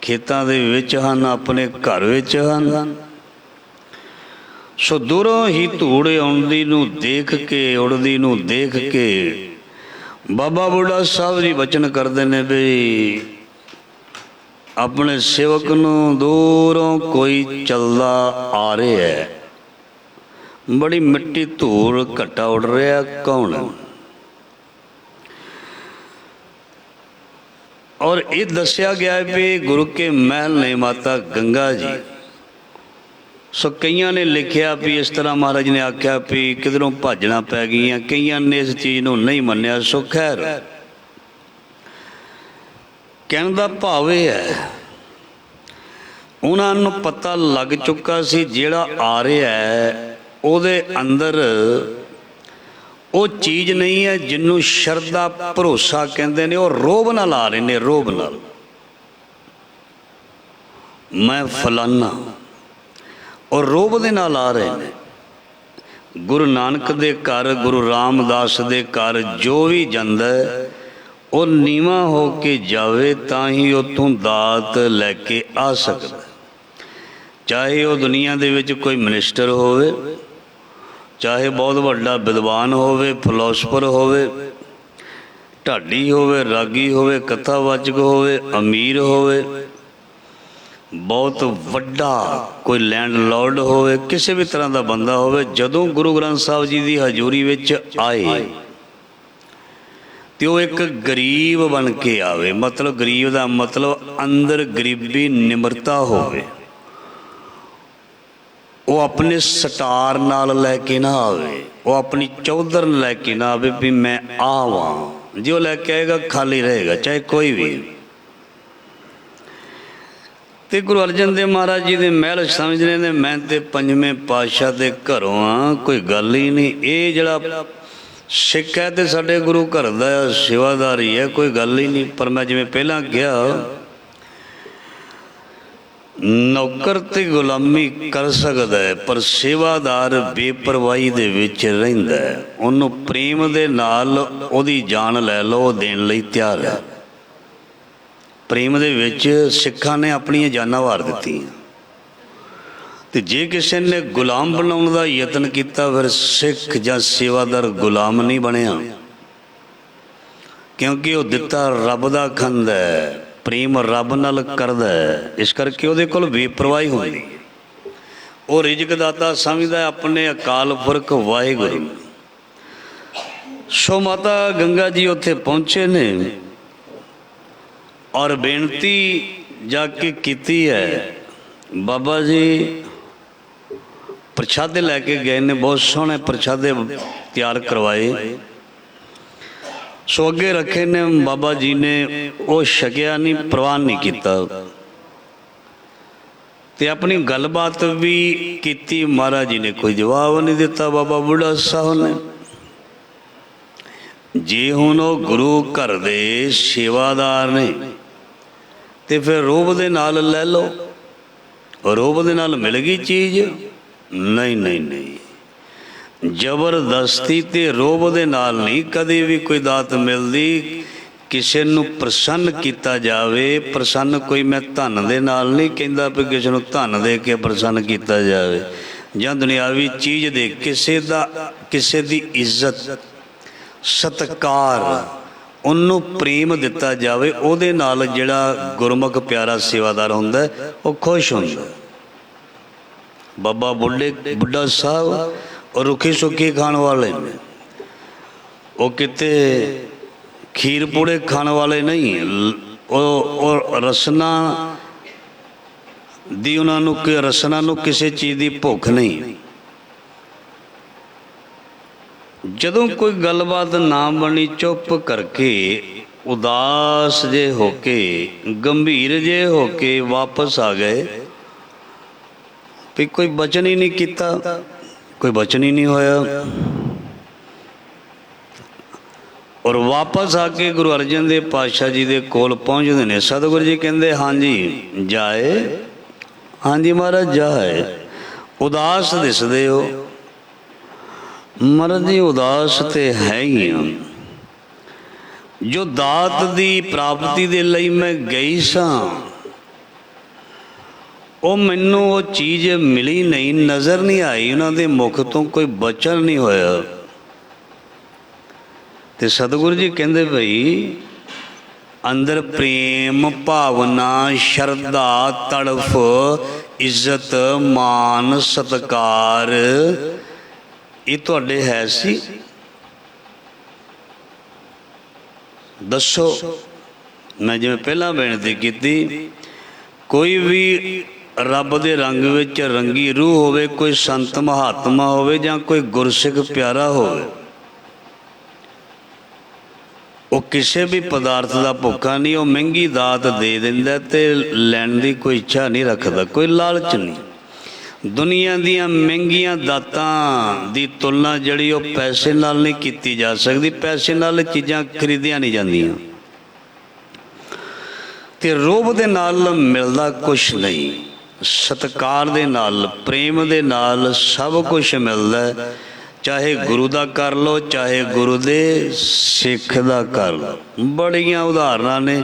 खेतां दे विच हन, अपने घर विच हन। सो दूरों ही धूड़ आउंदी नूं देख के, उड़दी नूं देख के बाबा बुढ़ा साहब जी बचन करते हैं भी अपने सेवक नूं दूरों कोई चलदा आ रहा है, बड़ी मिट्टी धूड़ घट्टा उड़ रहा, कौन है? और ये दसिया गया है भी गुरु के महल ने माता गंगा जी। सो कईयां ने लिखिया भी इस तरह महाराज ने आख्या भी किधरों भाजना पै गई, कईयां ने इस चीज़ को नहीं मन्निया। सो खैर कहने का भाव यह है, उन्होंने पता लग चुका सी जिहड़ा आ रहा है उहदे अंदर वो चीज़ नहीं है जिन्हों शरदा भरोसा कहते हैं। वो रोब नाल आ रहे हैं, रोब नाल मैं फलाना, और रोब दे नाल आ रहे हैं। गुरु नानक दे घर, गुरु रामदास दे घर जो भी जांदा है वो नीवा हो के जावे तां ही उत्थों दात लैके आ सकदा। चाहे वो दुनिया दे विच कोई मिनिस्टर होवे, चाहे बहुत वड्डा विद्वान होवे, फिलोसफर होवे, ढाडी होवे, रागी होवे, कथावाचक होवे, अमीर होवे, बहुत वड्डा कोई लैंडलॉर्ड होवे, किसी भी तरह का बंदा होवे, जदों गुरु ग्रंथ साहब जी की हजूरी विच आए तो एक गरीब बन के आवे। मतलब गरीब का मतलब अंदर गरीबी निमरता होवे। वो अपने सटार नाल लैके ना आवे, वो अपनी चौधर लैके ना आवे भी मैं आवां। जो लैके आएगा खाली रहेगा, चाहे कोई भी। तो गुरु अर्जन देव महाराज जी के महल समझ रहे ने मैं तो पंजवें पातशाह के घरों हाँ, कोई गल ही नहीं। ये जड़ा सिख है तो साढ़े गुरु घर का सेवादार ही है, कोई गल ही नहीं। पर मैं जिवें पहला कहा, नौकर ते गुलामी कर सकता है पर सेवादार बेपरवाही दे विच रहिंदा है। उन्होंने प्रेम दे नाल ओदी जान लै लो, देण लई तैयार है। प्रेम दे विच सिखां ने अपनी जानां वार दित्तियां। ते जे किसी ने गुलाम बनाउण दा यतन किया फिर सिख जां सेवादार गुलाम नहीं बनिया। क्योंकि वो दिता रब दा खांदा है, प्रेम रब नाल करदा है, इस करके ਉਹਦੇ ਕੋਲ ਬੇਪਰਵਾਹੀ ਹੁੰਦੀ है। ਉਹ ਰਿਜ਼ਕ ਦਾਤਾ ਸਮਝਦਾ ਆਪਣੇ ਅਕਾਲ ਪੁਰਖ ਵਾਹਿਗੁਰੂ। ਸੋ ਮਾਤਾ ਗੰਗਾ ਜੀ ਉੱਥੇ ਪਹੁੰਚੇ ਨੇ ਔਰ ਬੇਨਤੀ ਜਾ ਕੇ ਕੀਤੀ ਹੈ। ਬਾਬਾ ਜੀ ਪ੍ਰਸ਼ਾਦੇ ਲੈ ਕੇ ਗਏ ਨੇ, ਬਹੁਤ ਸੋਹਣੇ ਪ੍ਰਸ਼ਾਦੇ ਤਿਆਰ ਕਰਵਾਏ। ਸੋ ਅੱਗੇ ਰੱਖੇ ਨੇ, ਬਾਬਾ ਜੀ ਨੇ ਉਹ ਛਕਿਆ ਨਹੀਂ, ਪ੍ਰਵਾਨ ਨਹੀਂ ਕੀਤਾ ਤੇ ਆਪਣੀ ਗੱਲਬਾਤ ਵੀ ਕੀਤੀ। ਮਹਾਰਾਜ ਜੀ ਨੇ ਕੋਈ ਜਵਾਬ ਨਹੀਂ ਦਿੱਤਾ। ਬਾਬਾ ਬੁੱਢਾ ਸਾਹਿਬ ਨੇ, ਜੇ ਹੁਣ ਉਹ ਗੁਰੂ ਘਰ ਦੇ ਸੇਵਾਦਾਰ ਨੇ ਤੇ ਫਿਰ ਰੋਬ ਦੇ ਨਾਲ ਲੈ ਲਓ। ਰੋਬ ਦੇ ਨਾਲ ਮਿਲ ਗਈ ਚੀਜ਼? ਨਹੀਂ ਨਹੀਂ ਨਹੀਂ, ਜ਼ਬਰਦਸਤੀ ਤੇ ਰੋਬ ਦੇ ਨਾਲ ਨਹੀਂ ਕਦੇ ਵੀ ਕੋਈ ਦਾਤ ਮਿਲਦੀ। ਕਿਸੇ ਨੂੰ ਪ੍ਰਸੰਨ ਕੀਤਾ ਜਾਵੇ, ਪ੍ਰਸੰਨ ਕੋਈ ਮੈਂ ਧਨ ਦੇ ਨਾਲ ਨਹੀਂ ਕਹਿੰਦਾ ਵੀ ਕਿਸੇ ਨੂੰ ਧਨ ਦੇ ਕੇ ਪ੍ਰਸੰਨ ਕੀਤਾ ਜਾਵੇ ਜਾਂ ਦੁਨਿਆਵੀ ਚੀਜ਼ ਦੇ। ਕਿਸੇ ਦੀ ਇੱਜ਼ਤ ਸਤਿਕਾਰ, ਉਹਨੂੰ ਪ੍ਰੇਮ ਦਿੱਤਾ ਜਾਵੇ, ਉਹਦੇ ਨਾਲ ਜਿਹੜਾ ਗੁਰਮੁਖ ਪਿਆਰਾ ਸੇਵਾਦਾਰ ਹੁੰਦਾ ਉਹ ਖੁਸ਼ ਹੁੰਦਾ। ਬਾਬਾ ਬੁੱਢਾ ਸਾਹਿਬ और रुखी सुखी खाने वाले ने, वो किते खीर पूड़े खाने वाले नहीं। और रसना दी उन्होंने, रसना नूं किसी चीज़ की भुख नहीं। जदों कोई गलबात ना बनी, चुप करके उदास जे होके, गंभीर जे होके वापस आ गए भी कोई बचन ही नहीं किया, कोई बचन ही नहीं होया। और वापस आके गुरु अर्जन देव पातशाह जी दे कोल पहुँचते हैं। सतगुरु जी कहते हाँ जी जाए, हाँ जी महाराज जाए। उदास दिसदे हो। महाराज जी उदास तो है ही हाँ। जो दात दी प्राप्ति दे लई मैं गई सां, ਉਹ ਮੈਨੂੰ ਉਹ ਚੀਜ਼ ਮਿਲੀ ਨਹੀਂ, ਨਜ਼ਰ ਨਹੀਂ ਆਈ, ਉਹਨਾਂ ਦੇ ਮੁਖ ਤੋਂ ਕੋਈ ਬਚਨ ਨਹੀਂ ਹੋਇਆ। ਤੇ ਸਤਿਗੁਰੂ ਜੀ ਕਹਿੰਦੇ ਭਈ ਅੰਦਰ ਪ੍ਰੇਮ ਭਾਵਨਾ ਸ਼ਰਧਾ ਤੜਫ ਇੱਜ਼ਤ ਮਾਨ ਸਤਿਕਾਰ ਇਹ ਤੁਹਾਡੇ ਹੈ ਸੀ? ਦੱਸੋ। ਮੈਂ ਜਿਵੇਂ ਪਹਿਲਾਂ ਬੇਨਤੀ ਕੀਤੀ, ਕੋਈ ਵੀ ਰੱਬ ਦੇ ਰੰਗ ਵਿੱਚ ਰੰਗੀ ਰੂਹ ਹੋਵੇ, ਕੋਈ ਸੰਤ ਮਹਾਤਮਾ ਹੋਵੇ ਜਾਂ ਕੋਈ ਗੁਰਸਿੱਖ ਪਿਆਰਾ ਹੋਵੇ, ਉਹ ਕਿਸੇ ਵੀ ਪਦਾਰਥ ਦਾ ਭੁੱਖਾ ਨਹੀਂ। ਉਹ ਮਹਿੰਗੀ ਦਾਤ ਦੇ ਦਿੰਦਾ ਤੇ ਲੈਣ ਦੀ ਕੋਈ ਇੱਛਾ ਨਹੀਂ ਰੱਖਦਾ, ਕੋਈ ਲਾਲਚ ਨਹੀਂ। ਦੁਨੀਆ ਦੀਆਂ ਮਹਿੰਗੀਆਂ ਦਾਤਾਂ ਦੀ ਤੁਲਨਾ ਜਿਹੜੀ ਉਹ ਪੈਸੇ ਨਾਲ ਨਹੀਂ ਕੀਤੀ ਜਾ ਸਕਦੀ। ਪੈਸੇ ਨਾਲ ਚੀਜ਼ਾਂ ਖਰੀਦੀਆਂ ਨਹੀਂ ਜਾਂਦੀਆਂ ਤੇ ਰੋਬ ਦੇ ਨਾਲ ਮਿਲਦਾ ਕੁਛ ਨਹੀਂ। ਸਤਿਕਾਰ ਦੇ ਨਾਲ, ਪ੍ਰੇਮ ਦੇ ਨਾਲ ਸਭ ਕੁਛ ਮਿਲਦਾ। ਚਾਹੇ ਗੁਰੂ ਦਾ ਕਰ ਲਓ, ਚਾਹੇ ਗੁਰੂ ਦੇ ਸਿੱਖ ਦਾ ਕਰ ਲਓ। ਬੜੀਆਂ ਉਦਾਹਰਨਾਂ ਨੇ।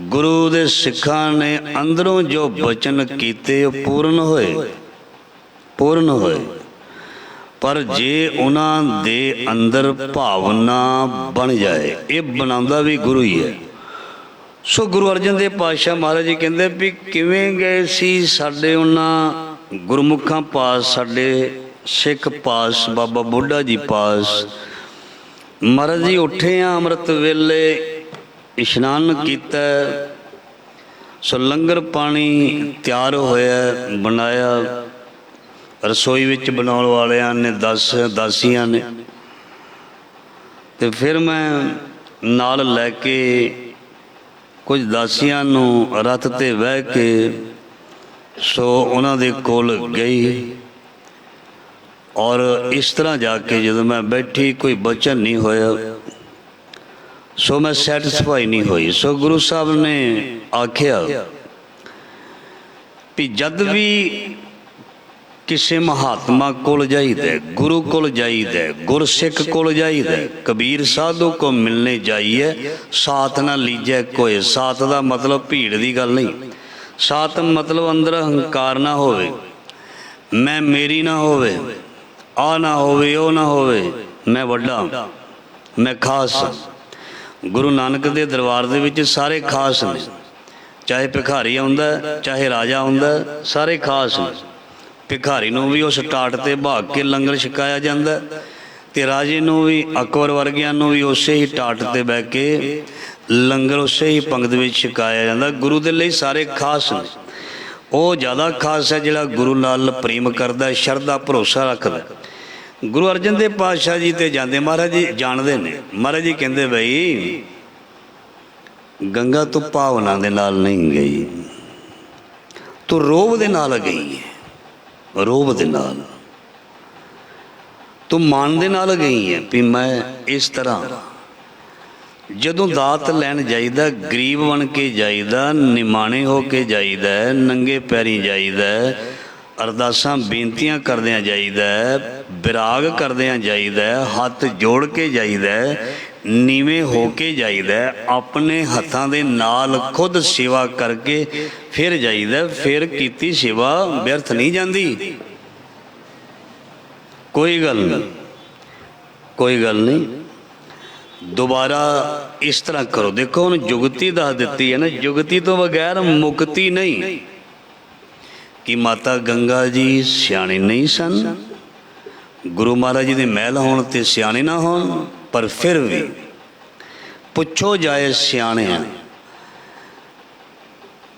ਗੁਰੂ ਦੇ ਸਿੱਖਾਂ ਨੇ ਅੰਦਰੋਂ ਜੋ ਬਚਨ ਕੀਤੇ ਉਹ ਪੂਰਨ ਹੋਏ, ਪੂਰਨ ਹੋਏ। ਪਰ ਜੇ ਉਹਨਾਂ ਦੇ ਅੰਦਰ ਭਾਵਨਾ ਬਣ ਜਾਏ, ਇਹ ਬਣਾਉਂਦਾ ਵੀ ਗੁਰੂ ਹੀ ਹੈ। ਸੋ ਗੁਰੂ ਅਰਜਨ ਦੇਵ ਪਾਤਸ਼ਾਹ ਮਹਾਰਾਜ ਜੀ ਕਹਿੰਦੇ ਵੀ ਕਿਵੇਂ ਗਏ ਸੀ ਸਾਡੇ ਉਹਨਾਂ ਗੁਰਮੁਖਾਂ ਪਾਸ, ਸਾਡੇ ਸਿੱਖ ਪਾਸ, ਬਾਬਾ ਬੁੱਢਾ ਜੀ ਪਾਸ। ਮਹਾਰਾਜ ਜੀ ਉੱਠੇ ਆ ਅੰਮ੍ਰਿਤ ਵੇਲੇ, ਇਸ਼ਨਾਨ ਕੀਤਾ, ਸੋ ਲੰਗਰ ਪਾਣੀ ਤਿਆਰ ਹੋਇਆ, ਬਣਾਇਆ। ਰਸੋਈ ਵਿੱਚ ਬਣਾਉਣ ਵਾਲਿਆਂ ਨੇ 10 ਦਾਸੀਆਂ ਨੇ। ਤੇ ਫਿਰ ਮੈਂ ਨਾਲ ਲੈ ਕੇ ਕੁਝ ਦਾਸੀਆਂ ਨੂੰ ਰੱਥ ਤੇ ਬਹਿ ਕੇ ਸੋ ਉਹਨਾਂ ਦੇ ਕੋਲ ਗਈ। ਔਰ ਇਸ ਤਰ੍ਹਾਂ ਜਾ ਕੇ ਜਦੋਂ ਮੈਂ ਬੈਠੀ, ਕੋਈ ਬਚਨ ਨਹੀਂ ਹੋਇਆ। ਸੋ ਮੈਂ ਸੈਟਿਸਫਾਈ ਨਹੀਂ ਹੋਈ। ਸੋ ਗੁਰੂ ਸਾਹਿਬ ਨੇ ਆਖਿਆ ਵੀ ਜਦ ਵੀ ਕਿਸੇ ਮਹਾਤਮਾ ਕੋਲ ਜਾਈਦਾ, ਗੁਰੂ ਕੋਲ ਜਾਈਦਾ, ਗੁਰਸਿੱਖ ਕੋਲ ਜਾਈਦਾ, ਕਬੀਰ ਸਾਧੂ ਕੋ ਮਿਲਨੇ ਜਾਈਏ, ਸਾਥ ਨਾ ਲੀਜੈ ਕੋਏ। ਸਾਥ ਦਾ ਮਤਲਬ ਭੀੜ ਦੀ ਗੱਲ ਨਹੀਂ। ਸਾਥ ਮਤਲਬ ਅੰਦਰ ਹੰਕਾਰ ਨਾ ਹੋਵੇ, ਮੈਂ ਮੇਰੀ ਨਾ ਹੋਵੇ, ਆ ਨਾ ਹੋਵੇ, ਉਹ ਨਾ ਹੋਵੇ, ਮੈਂ ਵੱਡਾ, ਮੈਂ ਖਾਸ। ਗੁਰੂ ਨਾਨਕ ਦੇ ਦਰਬਾਰ ਦੇ ਵਿੱਚ ਸਾਰੇ ਖਾਸ ਨੇ, ਚਾਹੇ ਭਿਖਾਰੀ ਆਉਂਦਾ ਚਾਹੇ ਰਾਜਾ ਆਉਂਦਾ, ਸਾਰੇ ਖਾਸ ਨੇ। ਭਿਖਾਰੀ ਨੂੰ ਵੀ ਉਸ ਟਾਟ 'ਤੇ ਭਾਗ ਕੇ ਲੰਗਰ ਛਕਾਇਆ ਜਾਂਦਾ, ਅਤੇ ਰਾਜੇ ਨੂੰ ਵੀ, ਅਕਬਰ ਵਰਗਿਆਂ ਨੂੰ ਵੀ ਉਸੇ ਹੀ ਟਾਟ 'ਤੇ ਬਹਿ ਕੇ ਲੰਗਰ ਉਸੇ ਹੀ ਪੰਗਤ ਵਿੱਚ ਛਕਾਇਆ ਜਾਂਦਾ। ਗੁਰੂ ਦੇ ਲਈ ਸਾਰੇ ਖਾਸ ਨੇ। ਉਹ ਜ਼ਿਆਦਾ ਖਾਸ ਹੈ ਜਿਹੜਾ ਗੁਰੂ ਨਾਲ ਪ੍ਰੇਮ ਕਰਦਾ, ਸ਼ਰਧਾ ਭਰੋਸਾ ਰੱਖਦਾ। ਗੁਰੂ ਅਰਜਨ ਦੇਵ ਪਾਤਸ਼ਾਹ ਜੀ 'ਤੇ ਜਾਂਦੇ, ਮਹਾਰਾਜ ਜੀ ਜਾਣਦੇ ਨੇ। ਮਹਾਰਾਜ ਜੀ ਕਹਿੰਦੇ ਬਈ ਗੰਗਾ ਤੂੰ ਭਾਵਨਾ ਦੇ ਨਾਲ ਨਹੀਂ ਗਈ, ਤੂੰ ਰੋਹਬ ਦੇ ਨਾਲ ਗਈ ਹੈ, ਰੋਹਬ ਦੇ ਨਾਲ ਤੂੰ ਮਨ ਦੇ ਨਾਲ ਗਈ ਹੈ ਵੀ ਮੈਂ ਇਸ ਤਰ੍ਹਾਂ। ਜਦੋਂ ਦਾਤ ਲੈਣ ਜਾਈਦਾ ਗਰੀਬ ਬਣ ਕੇ ਜਾਈਦਾ, ਨਿਮਾਣੇ ਹੋ ਕੇ ਜਾਈਦਾ, ਨੰਗੇ ਪੈਰੀਂ ਜਾਈਦਾ, ਅਰਦਾਸਾਂ ਬੇਨਤੀਆਂ ਕਰਦਿਆਂ ਜਾਈਦਾ, ਵਿਰਾਗ ਕਰਦਿਆਂ ਜਾਈਦਾ, ਹੱਥ ਜੋੜ ਕੇ ਜਾਈਦਾ, ਨੀਵੇਂ ਹੋ ਕੇ ਜਾਈਦਾ, ਆਪਣੇ ਹੱਥਾਂ ਦੇ ਨਾਲ ਖੁਦ ਸੇਵਾ ਕਰਕੇ ਫਿਰ ਜਾਈਦਾ। ਫਿਰ ਕੀਤੀ ਸੇਵਾ ਵਿਅਰਥ ਨਹੀਂ ਜਾਂਦੀ। ਕੋਈ ਗੱਲ ਨਹੀਂ, ਕੋਈ ਗੱਲ ਨਹੀਂ, ਦੁਬਾਰਾ ਇਸ ਤਰ੍ਹਾਂ ਕਰੋ। ਦੇਖੋ ਹੁਣ ਜੁਗਤੀ ਦੱਸ ਦਿੱਤੀ ਹੈ ਨਾ, ਜੁਗਤੀ ਤੋਂ ਬਗੈਰ ਮੁਕਤੀ ਨਹੀਂ। ਕਿ ਮਾਤਾ ਗੰਗਾ ਜੀ ਸਿਆਣੇ ਨਹੀਂ ਸਨ, ਗੁਰੂ ਮਹਾਰਾਜ ਜੀ ਦੇ ਮਹਿਲ ਹੋਣ ਤੇ ਸਿਆਣੇ ਨਾ ਹੋਣ, ਪਰ ਫਿਰ ਵੀ ਪੁੱਛੋ ਜਾਏ ਸਿਆਣਿਆਂ।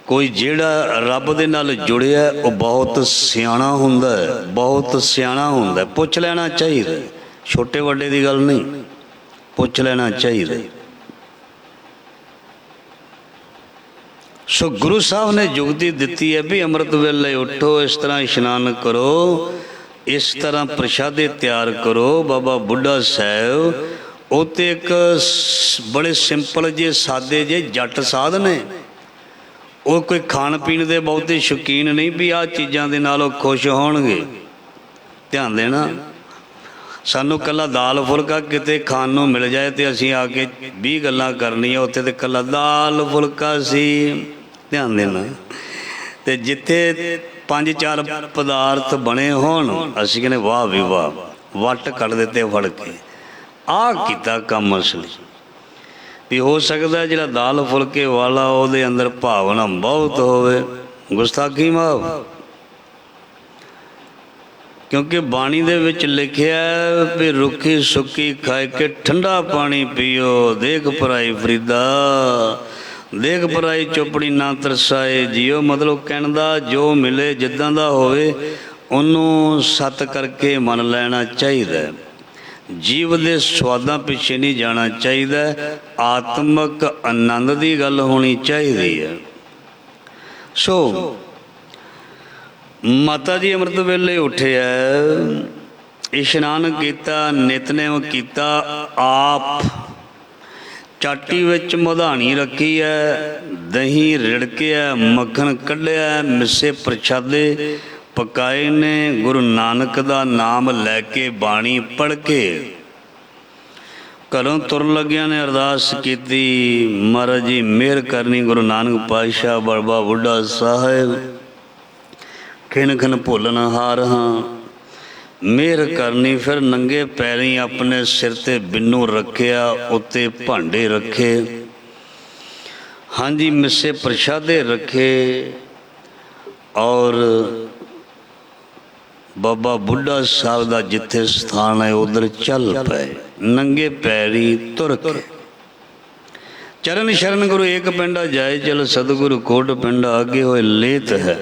ਕੋਈ ਜਿਹੜਾ ਰੱਬ ਦੇ ਨਾਲ ਜੁੜਿਆ ਉਹ ਬਹੁਤ ਸਿਆਣਾ ਹੁੰਦਾ, ਬਹੁਤ ਸਿਆਣਾ ਹੁੰਦਾ। ਪੁੱਛ ਲੈਣਾ ਚਾਹੀਦਾ, ਛੋਟੇ ਵੱਡੇ ਦੀ ਗੱਲ ਨਹੀਂ, ਪੁੱਛ ਲੈਣਾ ਚਾਹੀਦਾ। ਸੋ ਗੁਰੂ ਸਾਹਿਬ ਨੇ ਜੁਗਤੀ ਦਿੱਤੀ ਹੈ ਵੀ ਅੰਮ੍ਰਿਤ ਵੇਲੇ ਉੱਠੋ, ਇਸ ਤਰ੍ਹਾਂ ਇਸ਼ਨਾਨ ਕਰੋ, ਇਸ ਤਰ੍ਹਾਂ ਪ੍ਰਸ਼ਾਦੇ ਤਿਆਰ ਕਰੋ। ਬਾਬਾ ਬੁੱਢਾ ਸਾਹਿਬ ਉਹ ਤੇ ਇੱਕ ਬੜੇ ਸਿੰਪਲ ਜੇ ਸਾਦੇ ਜੇ ਜੱਟ ਸਾਧ ਨੇ। ਉਹ ਕੋਈ ਖਾਣ ਪੀਣ ਦੇ ਬਹੁਤੇ ਸ਼ੌਕੀਨ ਨਹੀਂ ਵੀ ਆਹ ਚੀਜ਼ਾਂ ਦੇ ਨਾਲ ਉਹ ਖੁਸ਼ ਹੋਣਗੇ। ਧਿਆਨ ਦੇਣਾ, ਸਾਨੂੰ ਇਕੱਲਾ ਦਾਲ ਫੁਲਕਾ ਕਿਤੇ ਖਾਣ ਨੂੰ ਮਿਲ ਜਾਏ ਤੇ ਅਸੀਂ ਆ ਕੇ 20 ਗੱਲਾਂ ਕਰਨੀਆਂ। ਉੱਥੇ ਤੇ ਇਕੱਲਾ ਦਾਲ ਫੁਲਕਾ ਸੀ। ਧਿਆਨ ਦੇਣਾ, ਤੇ ਜਿੱਥੇ 5-4 ਪਦਾਰਥ ਬਣੇ ਹੋਣ ਅਸੀਂ ਕਹਿੰਦੇ ਵਾਹ ਵੀ ਵਾਹ, ਵੱਟ ਕੱਢ ਦਿੱਤੇ ਫੜ ਕੇ। ਆਹ ਕੀਤਾ ਕੰਮ ਅਸਲੀ। ਵੀ ਹੋ ਸਕਦਾ ਜਿਹੜਾ ਦਾਲ ਫੁਲਕੇ ਵਾਲਾ ਉਹਦੇ ਅੰਦਰ ਭਾਵਨਾ ਬਹੁਤ ਹੋਵੇ, ਗੁਸਤਾਖੀ ਮਾਫ। ਕਿਉਂਕਿ ਬਾਣੀ ਦੇ ਵਿੱਚ ਲਿਖਿਆ ਵੀ ਰੁੱਖੀ ਸੁੱਕੀ ਖਾਏ ਕੇ ਠੰਡਾ ਪਾਣੀ ਪੀਓ, ਦੇਖ ਭਰਾਈ ਫਰੀਦਾ, ਦੇਖ ਭਰਾਈ ਚੋਪੜੀ ਨਾ ਤਰਸਾਏ ਜੀਓ। ਮਤਲਬ ਕਹਿਣ ਦਾ ਜੋ ਮਿਲੇ ਜਿੱਦਾਂ ਦਾ ਹੋਵੇ ਉਹਨੂੰ ਸਤ ਕਰਕੇ ਮੰਨ ਲੈਣਾ ਚਾਹੀਦਾ। ਜੀਵ ਦੇ ਸਵਾਦਾਂ ਪਿੱਛੇ ਨਹੀਂ ਜਾਣਾ ਚਾਹੀਦਾ, ਆਤਮਕ ਆਨੰਦ ਦੀ ਗੱਲ ਹੋਣੀ ਚਾਹੀਦੀ ਹੈ। ਸੋ ਮਾਤਾ ਜੀ ਅੰਮ੍ਰਿਤ ਵੇਲੇ ਉੱਠਿਆ, ਇਸ਼ਨਾਨ ਕੀਤਾ, ਨਿਤਨੇਮ ਕੀਤਾ, ਆਪ ਚਾਟੀ ਵਿੱਚ ਮਧਾਣੀ ਰੱਖੀ ਹੈ, ਦਹੀਂ ਰਿੜਕਿਆ, ਮੱਖਣ ਕੱਢਿਆ, ਮਿੱਸੇ ਪ੍ਰਸ਼ਾਦੇ ਪਕਾਏ ਨੇ। ਗੁਰੂ ਨਾਨਕ ਦਾ ਨਾਮ ਲੈ ਕੇ ਬਾਣੀ ਪੜ੍ਹ ਕੇ ਘਰੋਂ ਤੁਰਨ ਲੱਗਿਆਂ ਨੇ ਅਰਦਾਸ ਕੀਤੀ, ਮਹਾਰਾਜ ਜੀ ਮਿਹਰ ਕਰਨੀ। ਗੁਰੂ ਨਾਨਕ ਪਾਤਸ਼ਾਹ ਬਾਬਾ ਬੁੱਢਾ ਸਾਹਿਬ ਖਿਣ ਖਿਣ ਭੁੱਲਣ ਹਾਰ ਹਾਂ, ਮਿਹਰ ਕਰਨੀ। ਫਿਰ ਨੰਗੇ ਪੈਰੀਂ ਆਪਣੇ ਸਿਰ 'ਤੇ ਬਿੰਨੂ ਰੱਖਿਆ, ਉੱਤੇ ਭਾਂਡੇ ਰੱਖੇ, ਹਾਂਜੀ ਮਿੱਸੇ ਪ੍ਰਸ਼ਾਦੇ ਰੱਖੇ, ਔਰ ਬਾਬਾ ਬੁੱਢਾ ਸਾਹਿਬ ਦਾ ਜਿੱਥੇ ਸਥਾਨ ਹੈ ਉਧਰ ਚੱਲ ਪਏ, ਨੰਗੇ ਪੈਰੀ ਤੁਰ ਕੇ। ਚਰਨ ਸ਼ਰਨ ਗੁਰੂ ਏਕ ਪਿੰਡਾ ਜਾਏ ਚਲ, ਸਤਿਗੁਰੂ ਕੋਟ ਪਿੰਡਾ ਅੱਗੇ ਹੋਏ ਲੇਤ ਹੈ।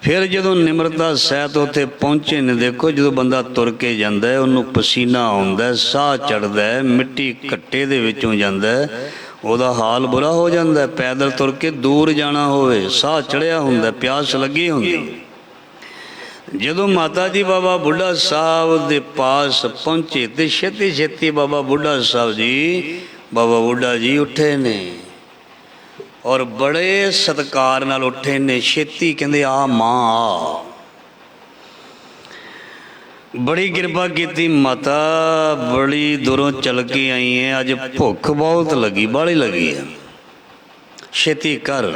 ਫਿਰ ਜਦੋਂ ਨਿਮਰਤਾ ਸਹਿਤ ਉੱਥੇ ਪਹੁੰਚੇ ਨੇ, ਦੇਖੋ ਜਦੋਂ ਬੰਦਾ ਤੁਰ ਕੇ ਜਾਂਦਾ ਹੈ ਉਹਨੂੰ ਪਸੀਨਾ ਆਉਂਦਾ, ਸਾਹ ਚੜ੍ਹਦਾ, ਮਿੱਟੀ ਘੱਟੇ ਦੇ ਵਿੱਚੋਂ ਜਾਂਦਾ, ਉਹਦਾ ਹਾਲ ਬੁਰਾ ਹੋ ਜਾਂਦਾ। ਪੈਦਲ ਤੁਰ ਕੇ ਦੂਰ ਜਾਣਾ ਹੋਵੇ, ਸਾਹ ਚੜ੍ਹਿਆ ਹੁੰਦਾ, ਪਿਆਸ ਲੱਗੀ ਹੁੰਦੀ। ਜਦੋਂ ਮਾਤਾ ਜੀ ਬਾਬਾ ਬੁੱਢਾ ਸਾਹਿਬ ਦੇ ਪਾਸ ਪਹੁੰਚੇ ਤੇ ਛੇਤੀ ਛੇਤੀ ਬਾਬਾ ਬੁੱਢਾ ਸਾਹਿਬ ਜੀ, ਬਾਬਾ ਬੁੱਢਾ ਜੀ ਉੱਠੇ ਨੇ, ਔਰ ਬੜੇ ਸਤਿਕਾਰ ਨਾਲ ਉੱਠੇ ਨੇ। ਛੇਤੀ ਕਹਿੰਦੇ ਆ ਮਾਂ ਆ, ਬੜੀ ਕਿਰਪਾ ਕੀਤੀ ਮਾਤਾ, ਬੜੀ ਦੂਰੋਂ ਚਲ ਕੇ ਆਈ ਹੈ, ਅੱਜ ਭੁੱਖ ਬਹੁਤ ਲੱਗੀ, ਬਾਹਲੀ ਲੱਗੀ ਹੈ, ਛੇਤੀ ਕਰ।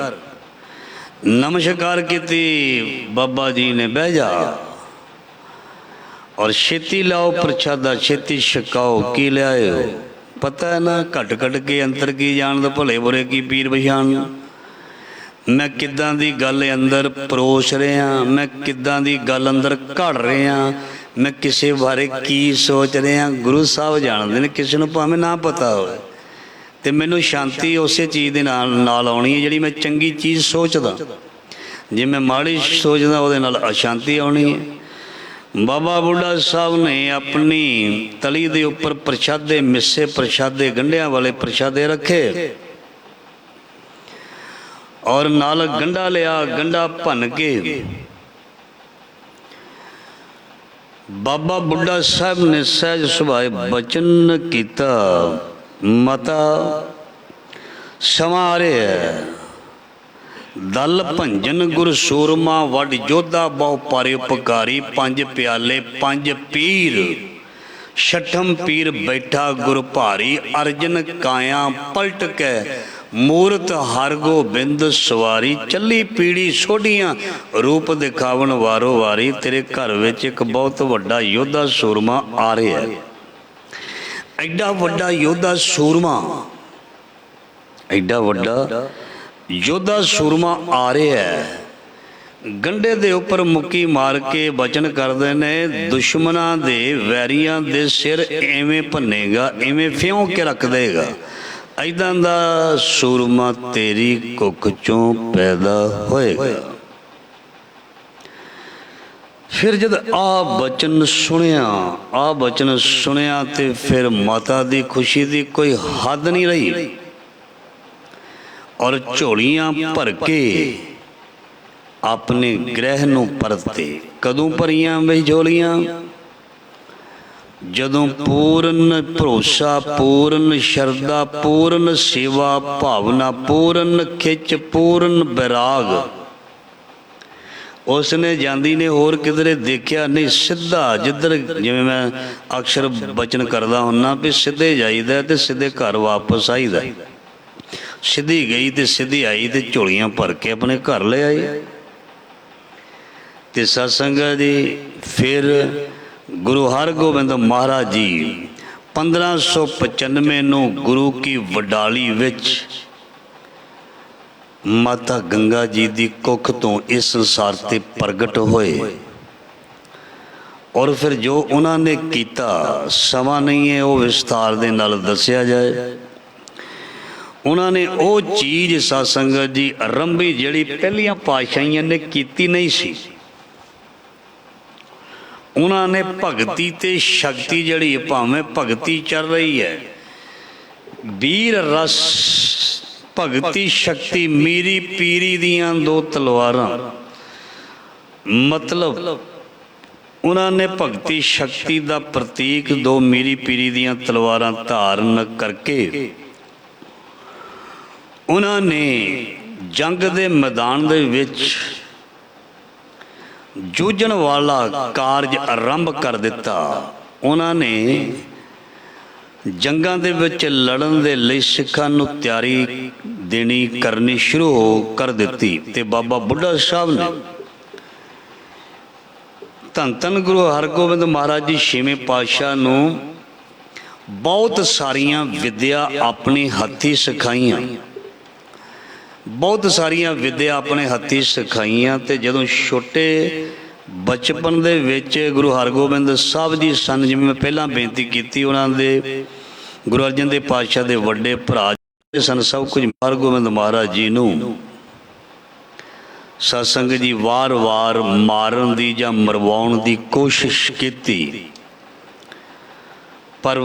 ਨਮਸਕਾਰ ਕੀਤੀ, ਬਾਬਾ ਜੀ ਨੇ ਬਹਿ ਜਾ, ਔਰ ਛੇਤੀ ਲਾਓ ਪ੍ਰਸ਼ਾਦਾ, ਛੇਤੀ ਛਕਾਓ। ਕੀ ਲਿਆਏ ਹੋ? पता है ना, घट घट के अंतर की जान, भले बुरे की पीर पछाण। मैं किदां दी गल अंदर परोस रहा, मैं किदां दी गल अंदर घड़ रहा, मैं किसी बारे की सोच रहा, गुरु साहब जानते हैं। किसी को भावें ना पता हो, तो मैनू शांति उस चीज़ के नाल आनी है जी मैं चंगी चीज़ सोचदा। जे मैं माड़ी सोचदा वो अशांति आनी है। बाबा बुढ़ा साहब ने अपनी तली के उपर प्रशादे, मिस्से प्रशादे, गंढियां वाले प्रशादे रखे और नाल गंढा लिया। गंढा भन के बाबा बुढ़ा साहब ने सहज सुभाए बचन किया, माता समा आ रहा है, दल भंजन गुर सूरमा वड योद्धा बहु पारे उपकारी, पंज प्याले पंज पीर, छठम पीर बैठा गुर भारी, अर्जन काया पलट के मूरत हर गोबिंद सवारी, चली पीड़ी सोढ़ियां रूप दिखावन वारो वारी, तेरे घर विच एक बहुत वड्डा योद्धा सूरमा आ रहा है। एडा वड्डा योद्धा सूरमा, एडा वड्डा योद्धा सूरमा आ रहा है। गंढे दे उपर मुक्की मार के बचन करते ने, दुश्मनां दे वैरियां दे सिर इवें भन्नेगा, इवें फ्यों के रख देगा। ऐदां दा सूरमा तेरी कुख चों पैदा होएगा। फिर जद आ बचन सुनिया, आ बचन सुनिया ते फिर माता दी खुशी दी कोई हद नहीं रही और झोलियां भर के अपने गृह नूं परते। कदों भरियां बई झोलियां? जदों पूर्ण भरोसा, पूर्ण शरदा, पूर्ण सेवा भावना, पूर्ण खिच, पूर्ण बैराग उसने जांदी ने होर किधरे देखा नहीं, सीधा जिधर जिवें मैं अक्सर बचन करदा हुन्ना भी सीधे जाईदा ते सीधे घर वापस आईदा। सीधी गई तो सीधी आई तो झोलियां भर के अपने घर ले आई। तो सत्संग जी फिर गुरु हरगोबिंद महाराज जी 1595 नूं गुरु की वडाली विच माता गंगा जी की कुख तो इस संसार ते प्रगट होए और फिर जो उन्होंने किया समा नहीं है वो विस्तार दे नाल दसिया जाए। उन्होंने वो चीज़ सत्संगत जी आरंभी जिहड़ी पहलियां पातशाहियां ने कीती नहीं सी। उन्होंने भगती ते शक्ति जिहड़ी भावें भगती चल रही है, वीर रस भगती शक्ति मीरी पीरी दियां दो तलवारां, मतलब उन्होंने भगती शक्ति का प्रतीक दो मीरी पीरी दियां तलवारां धारण करके उन्होंने जंग के मैदान दे विच जूझण वाला कारज आरंभ कर दिता। उन्होंने जंगां दे विच लड़न दे लई सिखां नूं तैयारी देनी करनी शुरू कर दिती। ते बाबा बुढ़ा साहब ने धन धन गुरु हरगोबिंद महाराज जी छेवें पातशाह नूं बहुत सारियां विद्या अपने हत्थी सिखाइयां, बहुत सारिया विद्या अपने हत्थी सिखाइयां। ते जदों छोटे बचपन दे विच गुरु हरगोबिंद साहब जी सन, जिवें मैं पहला बेनती की, उन्होंने गुरु अर्जन देव पातशाह दे वड्डे भरा सन। सब कुछ हरगोबिंद महाराज जी नूं सत्संग जी वार वार मारन दी जां मरवाउण दी कोशिश की, पर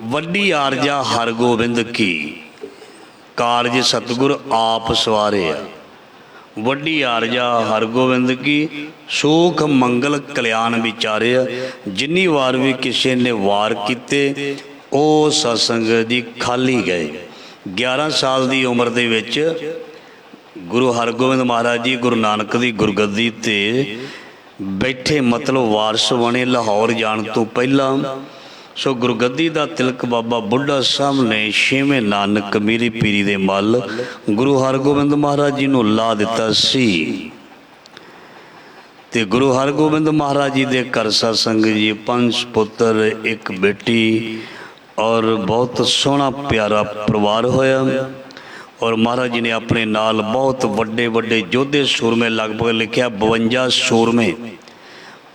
वड्डी आरजा हरगोबिंद की कारज सतगुर आप सवारे। वड्डी आरजा हरगोबिंद की सुख मंगल कल्याण विचारे। जिन्नी वार भी किसी ने वार किते ओ सत्संग जी खाली गए। 11 साल की उम्र दे विच गुरु हरगोबिंद महाराज जी गुरु नानक की गुरगद्दी ते बैठे, मतलब वारस बने लाहौर जाण तो पहला। सो गुरगद्दी का तिलक बाबा बुढ़ा साहब ने छेवें नानक मीरी पीरी दे मल गुरु हरगोबिंद महाराज जी नूं ला दिता सी। ते गुरु हरगोबिंद महाराज जी दे घर सत्संग जी 5 पुत्र 1 बेटी और बहुत सोहना प्यारा परिवार होया। और महाराज जी ने अपने नाल बहुत वड्डे वड्डे योद्धे सूरमे, लगभग लिखिया 52 सूरमे,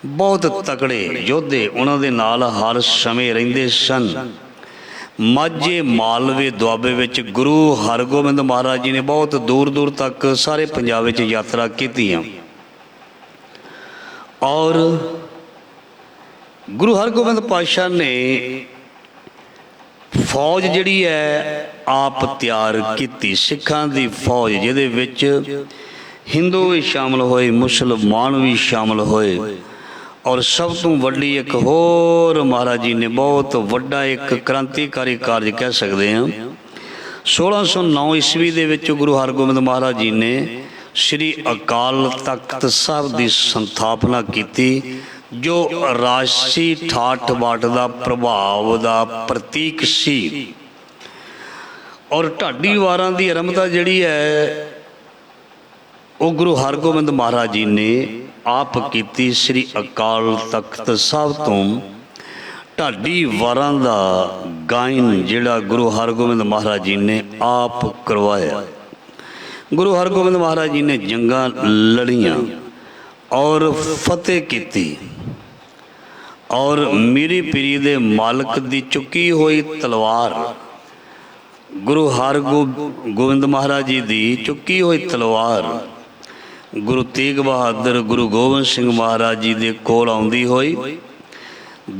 बहुत तकड़े योद्धे उन्होंने दे नाल हर समय रहिंदे सन। माझे मालवे दुआबे विच गुरु हरगोबिंद महाराज जी ने बहुत दूर दूर तक सारे पंजाब विच यात्रा की। और गुरु हरगोबिंद पातशाह ने फौज जिहड़ी है आप तैयार की, सिखां दी फौज, जिहदे विच हिंदू भी शामिल होए, मुसलमान भी शामिल होए। और सब तो वड्डी एक होर महाराज जी ने बहुत वड्डा एक क्रांतिकारी कार्य कह सकते हैं। 1609 ईस्वी दे विच गुरु हरगोबिंद महाराज जी ने श्री अकाल तख्त साहब की संस्थापना की, जो राजसी ठाठ बाट का प्रभाव का प्रतीक सी। और ढाडी वारां की आरंभता जिहड़ी है वो गुरु हरगोबिंद महाराज जी ने आप की। श्री अकाल तख्त साहब तो ढाडी वारां का गायन जिहड़ा गुरु हरगोबिंद महाराज जी ने आप करवाया। गुरु हरगोबिंद महाराज जी ने जंगां लड़ियां और फतेह की। और मीरी पीरी दे मालक दी चुकी हुई तलवार, गुरु हरगोबिंद महाराज जी दी चुकी हुई तलवार गुरु तेग बहादुर गुरु गोबिंद सिंह महाराज जी दे कोल आउंदी होई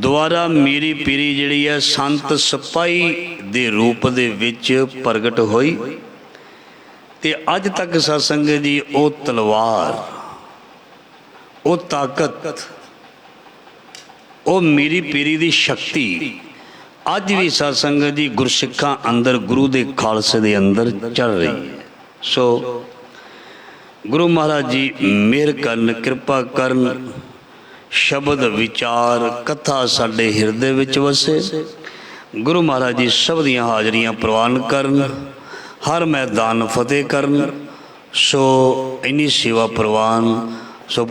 दुआरा मीरी पीरी जिहड़ी है संत सिपाही दे रूप दे विच प्रगट होई। ते अज तक सत्संग जी वो तलवार, वो ताकत, वो मीरी पीरी दी शक्ति अज भी सत्संग जी गुरसिखां अंदर गुरु दे खालसे दे अंदर चल रही है। सो गुरु महाराज जी मेहर करन, कृपा करन, शब्द विचार कथा साडे हिरदे विच वसे। गुरु महाराज जी सब दियां हाजरियां प्रवान करन, हर मैदान फतेह करन। सो इन्नी सेवा प्रवान। सो